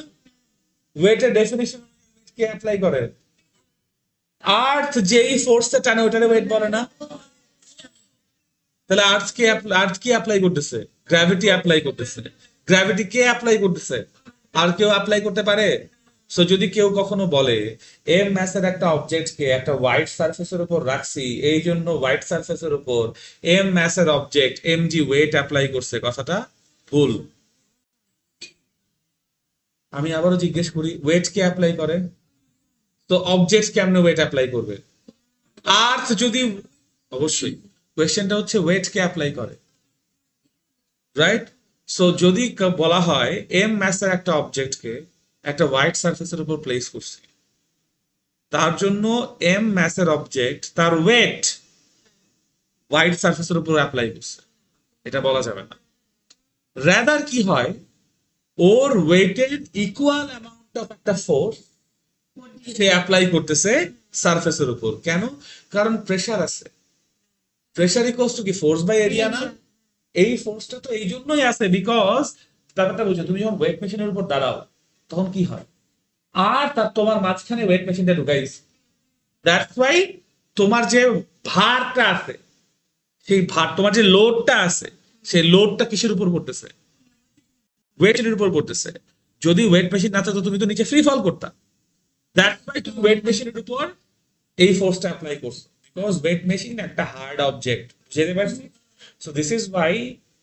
ওয়েটের ডেফিনিশন কে অ্যাপ্লাই করে? আর্থ যেই ফোর্সটা টানে ওটারে ওয়েট বলে না? তাহলে আর্থ কি অ্যাপ্লাই করতেছে? গ্র্যাভিটি অ্যাপ্লাই করতেছে। গ্র্যাভিটি কে অ্যাপ্লাই করতেছে? আর কেউ অ্যাপ্লাই করতে পারে? সো যদি কেউ কখনো বলে এম ম্যাসের একটা অবজেক্টকে একটা হোয়াইট সারফেসের উপর রাখছি এই জন্য হোয়াইট সারফেসের উপর এম ম্যাসের object m g weight apply করছে, কথাটা ভুল। আমি আবারও জিজ্ঞেস করি, ওয়েট কে অ্যাপ্লাই করে? তো অবজেক্ট কেমনে ওয়েট অ্যাপ্লাই করবে? আর্থ যদি, অবশ্যই কোয়েশ্চেনটা হচ্ছে ওয়েট কে অ্যাপ্লাই করে, রাইট? সো যদি বলা হয় এম ম্যাসের একটা অবজেক্টকে একটা হোয়াইট সারফেসের উপর প্লেস করছি, তার জন্য এম ম্যাসের অবজেক্ট তার ওয়েট হোয়াইট সারফেসের উপর অ্যাপ্লাই করছে, এটা বলা যাবে না। রাদার কি হয়, ওর ওয়েটের ইকুয়াল অ্যামাউন্ট অফ একটা ফোর্স সে অ্যাপ্লাই করতেছে সারফেসের উপর। কেন? কারণ প্রেসার আছে। প্রেসার ইকুয়ালস টু কি ফোর্স বাই এরিয়া না? এই ফোর্সটা তো এই জন্যই আছে বিকজ, ব্যাপারটা বুঝো, তুমি যখন ওয়েট মেশিনের উপর দাঁড়াও তখন কি হয়, আর তার তোমার মাঝখানে ওয়েট মেশিনটা ঢুকাইছে, দ্যাটস ওয়াই তোমার যে ভারটা আছে, সেই ভার, তোমার যে লোডটা আছে, সেই লোডটা কিসের উপর পড়তেছে? ওয়েটের উপর পড়তেছে। যদি ওয়েট মেশিন না থাকতো তুমি তো নিচে ফ্রি ফল করতা, দ্যাটস ওয়াই তুমি ওয়েট মেশিনের উপর এই ফোর্সটা অ্যাপ্লাই করছো, বিকজ ওয়েট মেশিন একটা হার্ড অবজেক্ট, বুঝতে পারছি? সো দিস ইজ ওয়াই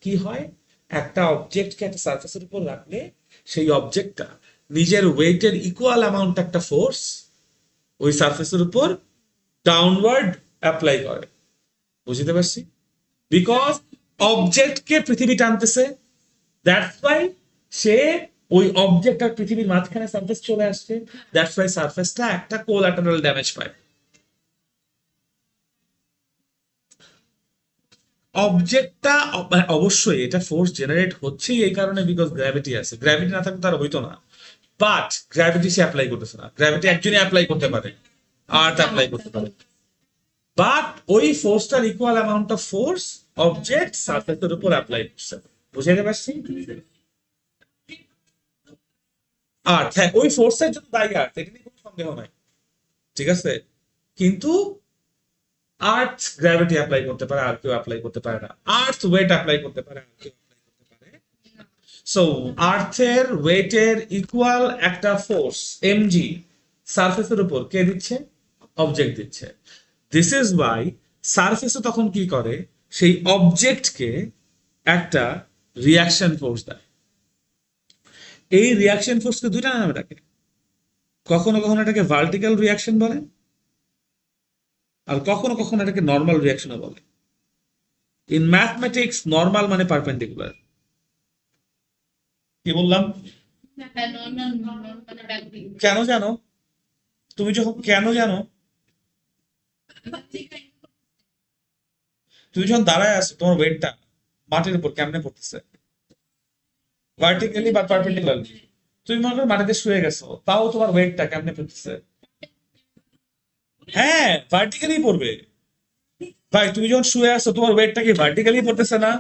কি হয়, একটা অবজেক্টকে একটা সারফেসের উপর রাখলে সেই অবজেক্টটা নিজের ওয়েটের ইকুয়াল অ্যামাউন্ট একটা ফোর্স ওই সারফেসের উপর ডাউনওয়ার্ড অ্যাপ্লাই করে, বুঝতে পারছি? বিকজ অবজেক্টকে পৃথিবী টানতেছে, দ্যাটস ওয়াই সে ওই অবজেক্ট আর পৃথিবীর মাঝখানে সারফেস চলে আসছে, দ্যাটস ওয়াই সারফেসটা একটা কোলাটারাল ড্যামেজ পায়। অবজেক্টটা অবশ্যই এটা ফোর্স জেনারেট হচ্ছেই এই কারণে বিকজ গ্র্যাভিটি আছে, গ্র্যাভিটি না থাকলে তার হইতো না। বাট গ্র্যাভিটি সে অ্যাপ্লাই করতেছে না, গ্র্যাভিটি একজনই অ্যাপ্লাই করতে পারে, আর্থ অ্যাপ্লাই করতে পারে। বাট ওই ফোর্সটার equal amount of force object সারফেসের উপর অ্যাপ্লাই করছে, বুঝতে পারছি? আর্থ, হ্যাঁ, ওই ফোর্সের জন্য দায়ী আর্থ, এটা নিয়ে কোনো সন্দেহ নাই, ঠিক আছে? কিন্তু আর্থ গ্র্যাভিটি অ্যাপ্লাই করতে পারে, আর কেউ অ্যাপ্লাই করতে পারে না। আর্থ ওয়েট অ্যাপ্লাই করতে পারে, আর কেউ অ্যাপ্লাই করতে পারে না। সো আর্থের ওয়েটের ইকুয়াল একটা ফোর্স এমজি সারফেসের উপর কে দিচ্ছে? অবজেক্ট দিচ্ছে। দিস ইজ ওয়াই সারফেসে তখন কি করে, সেই অবজেক্টকে একটা রিয়াকশন ফোর্স দেয়। এই রিয়াকশন ফোর্সকে দুইটা নামে ডাকে, কখনো কখনো এটাকে ভার্টিক্যাল রিয়াকশন বলে, আর কখনো কখনো এটাকে নর্মাল রিয়াকশনও বলে। ইন ম্যাথমেটিক্স নর্মাল মানে পারপেন্ডিকুলার। কি বললাম? হ্যাঁ, নর্মাল নর্মাল মানে ব্যাকগ্রাউন্ড। কেন জানো? তুমি যখন কেন জানো, তুমি যখন দাঁড়ায় আছো তোমার ওয়েটটা মাটির উপর কেমনে পড়তেছে? ভার্টিক্যালি বা পারপেন্ডিকুলারলি? তুমি মনে করো মাটিতে শুয়ে গেছো, তাও তোমার ওয়েটটা কেমনে পড়তেছে? হ্যাঁ, ভার্টিক্যালি পড়বে। ভাই তুমি যখন শুয়ে আছো তোমার ওয়েটটা কি ভার্টিক্যালি পড়তেছে না?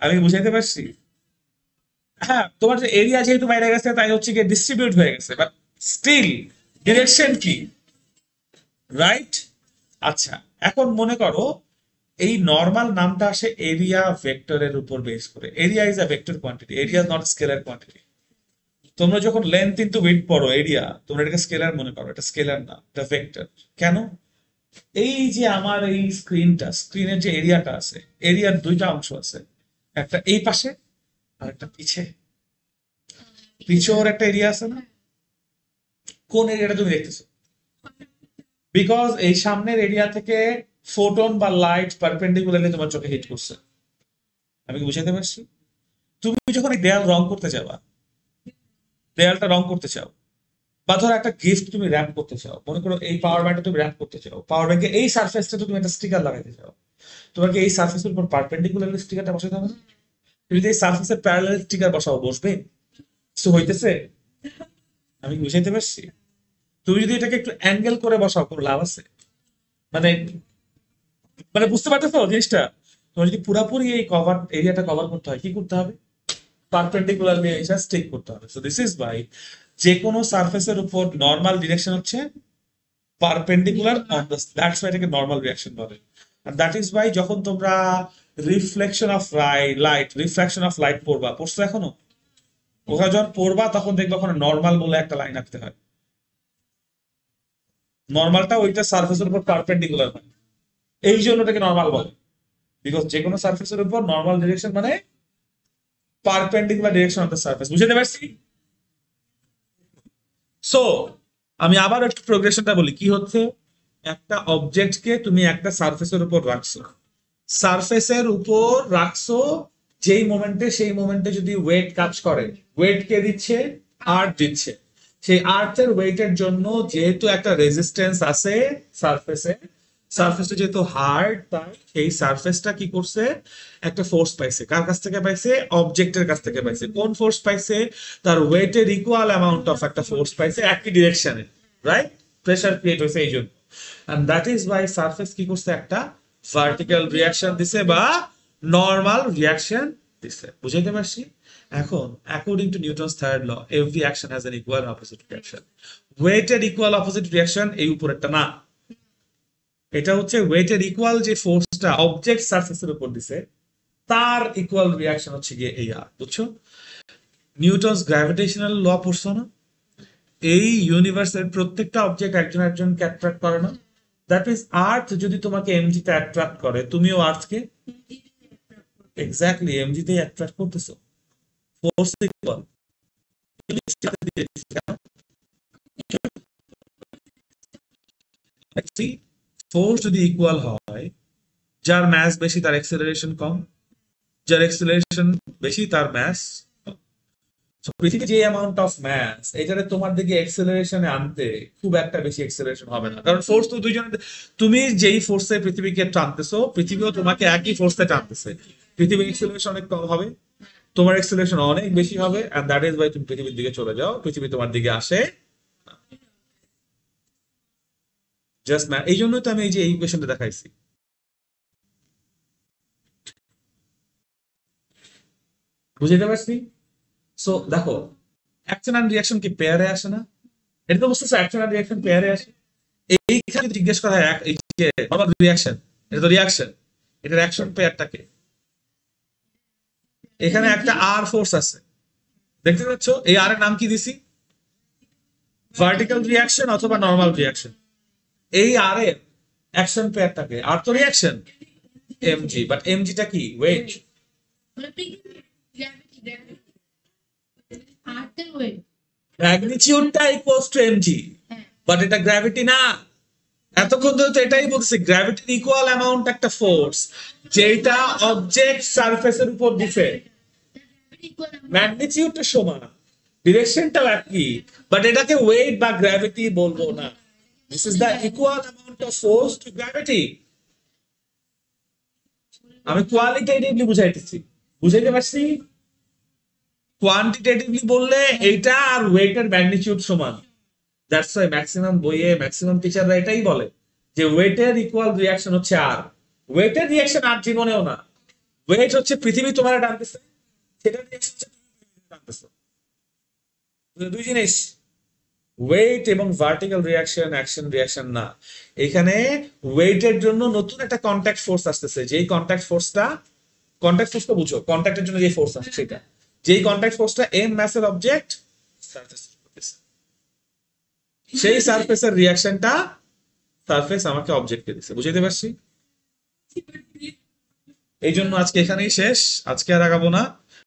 আমি কি বুঝাইতে পারছি? হ্যাঁ, তোমার যে এরিয়া যেহেতু বাইরে গেছে তাই হচ্ছে গিয়ে ডিস্ট্রিবিউট হয়ে গেছে, বাট স্টিল ডিরেকশন কি? রাইট? আচ্ছা, এখন মনে করো এই নর্মাল নামটা আসে এরিয়া ভেক্টরের উপর বেস করে। Area is a vector quantity, area not scalar quantity. তোমরা যখন লেন্থ ইনটু উইডথ পড়ো এরিয়া, তোমরা এটাকে স্কেলার মনে করো, এটা স্কেলার না, এটা ভেক্টর। কেন? এই যে আমার এই স্ক্রিনের যে এরিয়াটা আছে, এরিয়ার দুইটা অংশ আছে, একটা এই পাশে আর একটা পিছে। পিছেও একটা এরিয়া আছে না? কোন এরিয়াটা তুমি দেখতেছো? বিকজ এই সামনের এরিয়া থেকে ফোটন বা লাইট পারপেন্ডিকুলারলি তোমার চোখে হিট করছে। আমি কি বুঝাতে পারছি? তুমি যখন এই দেয়াল রং করতে যাবা, দেয়ালটা রং করতে চাও, বা ধরো একটা গিফট তুমি র্যাপ করতে চাও, মনে করো এই পাওয়ার ব্যাংকটা তুমি র্যাপ করতে চাও, পাওয়ার ব্যাংকে এই সারফেসটা তুমি একটা স্টিকার লাগাইতে চাও, তোমাকে এই সারফেসের উপর পারপেন্ডিকুলারলি স্টিকারটা বসাতে হবে না? তুমি যদি এই সারফেসের প্যারালাল স্টিকার বসাও, বসবে? কিছু হইতেছে? আমি কি বুঝাইতে পারছি? তুমি যদি এটাকে একটু অ্যাঙ্গেল করে বসাও, কোনো লাভ আছে? মানে মানে বুঝতে পারতেছো জিনিসটা? তোমার যদি পুরাপুরি এই কভার এরিয়াটা কভার করতে হয়, কি করতে হবে? পারপেন্ডিকুলারলি এটা স্টিক করতে হবে। সো দিস ইজ বাই যে কোনো সারফেসের উপর নর্মাল ডিরেকশন হচ্ছে perpendicular on the, that's why এটাকে নর্মাল রিঅ্যাকশন বলে। আর দ্যাট ইজ বাই যখন তোমরা রিফ্লেকশন অফ লাইট পড়ছো এখনো? ওখানে যখন পড়বা তখন দেখবে ওখানে নর্মাল বলে একটা লাইন আঁকতে হয়। নর্মালটা ওইটা সারফেসের উপর পারপেন্ডিকুলার হয়, এই জন্য এটাকে নর্মাল বলে। বিকজ যে কোনো সারফেসের উপর নর্মাল ডিরেকশন মানে perpendicular direction of the surface. বুঝতে পারছি? সো আমি আবার একটু প্রোগ্রেশনটা বলি। কি হচ্ছে, একটা অবজেক্টকে তুমি একটা সারফেসের উপর রাখছো, সারফেসের উপর রাখছো, যেই মোমেন্টে সেই মোমেন্টে যদি ওয়েট কাজ করে, ওয়েট কে দিচ্ছে? আর্থ দিচ্ছে। সেই আর্থের ওয়েটের জন্য যেহেতু একটা রেজিস্ট্যান্স আছে সারফেসে, সারফেসটা যেহেতু হার্ড, তাই সেই সারফেসটা কি করছে, একটা ফোর্স পাইছে। কার কাছ থেকে পাইছে? অবজেক্টের কাছ থেকে পাইছে। কোন ফোর্স পাইছে? তার ওয়েটের ইকুয়াল অ্যামাউন্ট অফ একটা ফোর্স পাইছে একই ডিরেকশনে। রাইট? প্রেসার ক্রিয়েট হয়েছে এই জন্য। And that is why surface কি করছে, একটা ভার্টিক্যাল রিয়াকশন দিছে বা নর্মাল রিয়াকশন দিছে। বুঝাইতে পারছি? এখন according to Newton's third law, every action has an equal opposite reaction. ওয়েটের ইকুয়াল অপোজিট রিয়াকশন এই উপরেরটা না, এটা হচ্ছে ওয়েটের ইকুয়াল যে ফোর্সটা অবজেক্ট সারফেসের উপর দিছে তার ইকুয়াল রিয়াকশন হচ্ছে গিয়ে এই আর। বুঝছো? নিউটনস গ্র্যাভিটেশনাল ল পড়ছো না? এই ইউনিভার্সের প্রত্যেকটা অবজেক্ট একজন একজনকে অ্যাট্রাক্ট করে না? দ্যাট মিনস আর্থ যদি তোমাকে এমজি তে অ্যাট্রাক্ট করে, তুমিও আর্থকে এক্স্যাক্টলি এমজি তে অ্যাট্রাক্ট করতেছো। Force equal. ফোর্স যদি ইকুয়াল হয়, যার ম্যাস বেশি তার এক্সেলারেশন কম, যার এক্সেলারেশন বেশি তার ম্যাস। পৃথিবীর যে অ্যামাউন্ট অফ ম্যাস, এটারে তোমার দিকে এক্সেলারেশনে আনতে খুব একটা বেশি এক্সেলারেশন হবে না, কারণ ফোর্স তো দুইজনের। তুমি যেই ফোর্সে পৃথিবীকে টানতেছো, পৃথিবীও তোমাকে একই ফোর্সে টানতেছে। পৃথিবীর এক্সেলারেশন অনেক কম হবে, তোমার এক্সেলারেশন অনেক বেশি হবে, এন্ড দ্যাট ইজ ওয়াই তুমি পৃথিবীর দিকে চলে যাও, পৃথিবী তোমার দিকে আসে। জাস্ট এই জন্যই তো আমি এই যে এই ইকুয়েশনটা দেখাইছি। বুঝতে পারছি? সো দেখো, অ্যাকশন এন্ড রিয়াকশন কি পেয়ারে আসে না? এটা তো বুঝতেছো, অ্যাকশন এন্ড রিয়াকশন পেয়ারে আসে। এইখানে যদি জিজ্ঞেস করা হয় এই যে নরমাল রিয়াকশন, এটা তো রিয়াকশন, এটার অ্যাকশন পেয়ারটাকে এখানে একটা আর ফোর্স আছে, দেখতে পাচ্ছ? এই আর এর নাম কি দিছি? ভার্টিক্যাল রিয়াকশন অথবা নর্মাল রিয়াকশন। এই আর এর অ্যাকশন পেয়ারটাকে, আর তো রিয়াকশন এমজি, বাট এমজিটা কি? ওয়েট। ম্যাগনিটিউডটা ইকুয়ালস টু এমজি, বাট এটা গ্র্যাভিটি না। এতক্ষণ ধরে তো এটাই বলছি, গ্র্যাভিটির ইকুয়াল অ্যামাউন্ট একটা ফোর্স যেটা অবজেক্ট সারফেসের উপর দিছে, ম্যাগনিটিউডটা সমান, ডিরেকশনটাও একই, বাট এটাকে ওয়েট বা গ্র্যাভিটি বলবো না। This is the equal amount of force to gravity. আমি কোয়ালিটেটিভলি বুঝাইতেছি, বুঝাইতে পারছি? কোয়ান্টিটেটিভলি বললে এইটা আর ওয়েটের ম্যাগনিটিউড সমান। দ্যাটস ওয়াই ম্যাক্সিমাম বইয়ে ম্যাক্সিমাম টিচাররা এটাই বলে যে ওয়েটের ইকুয়াল রিয়াকশন হচ্ছে আর। ওয়েটের রিয়াকশন আর জীবনেও না। ওয়েট হচ্ছে পৃথিবী তোমার টানতেছে, সেটা রিয়াকশন হচ্ছে তুমি টানতেছো। দুই জিনিস, ওয়েট এবং ভার্টিক্যাল রিয়াকশন অ্যাকশন রিয়াকশন না। এখানে ওয়েটের জন্য নতুন একটা কন্টাক্ট ফোর্স আসতেছে, যেই কন্টাক্ট ফোর্সটা, কন্টাক্ট ফোর্সটা বুঝো, কন্টাক্টের জন্য যে ফোর্স আসছে সেটা, যেই কন্টাক্ট ফোর্সটা এম ম্যাসের অবজেক্ট সারফেস, সেই সারফেসের রিয়াকশনটা সারফেস আমাকে অবজেক্টে দিছে। বুঝাইতে পারছি? এই জন্য আজকে এখানেই শেষ, আজকে আর আগাবো না।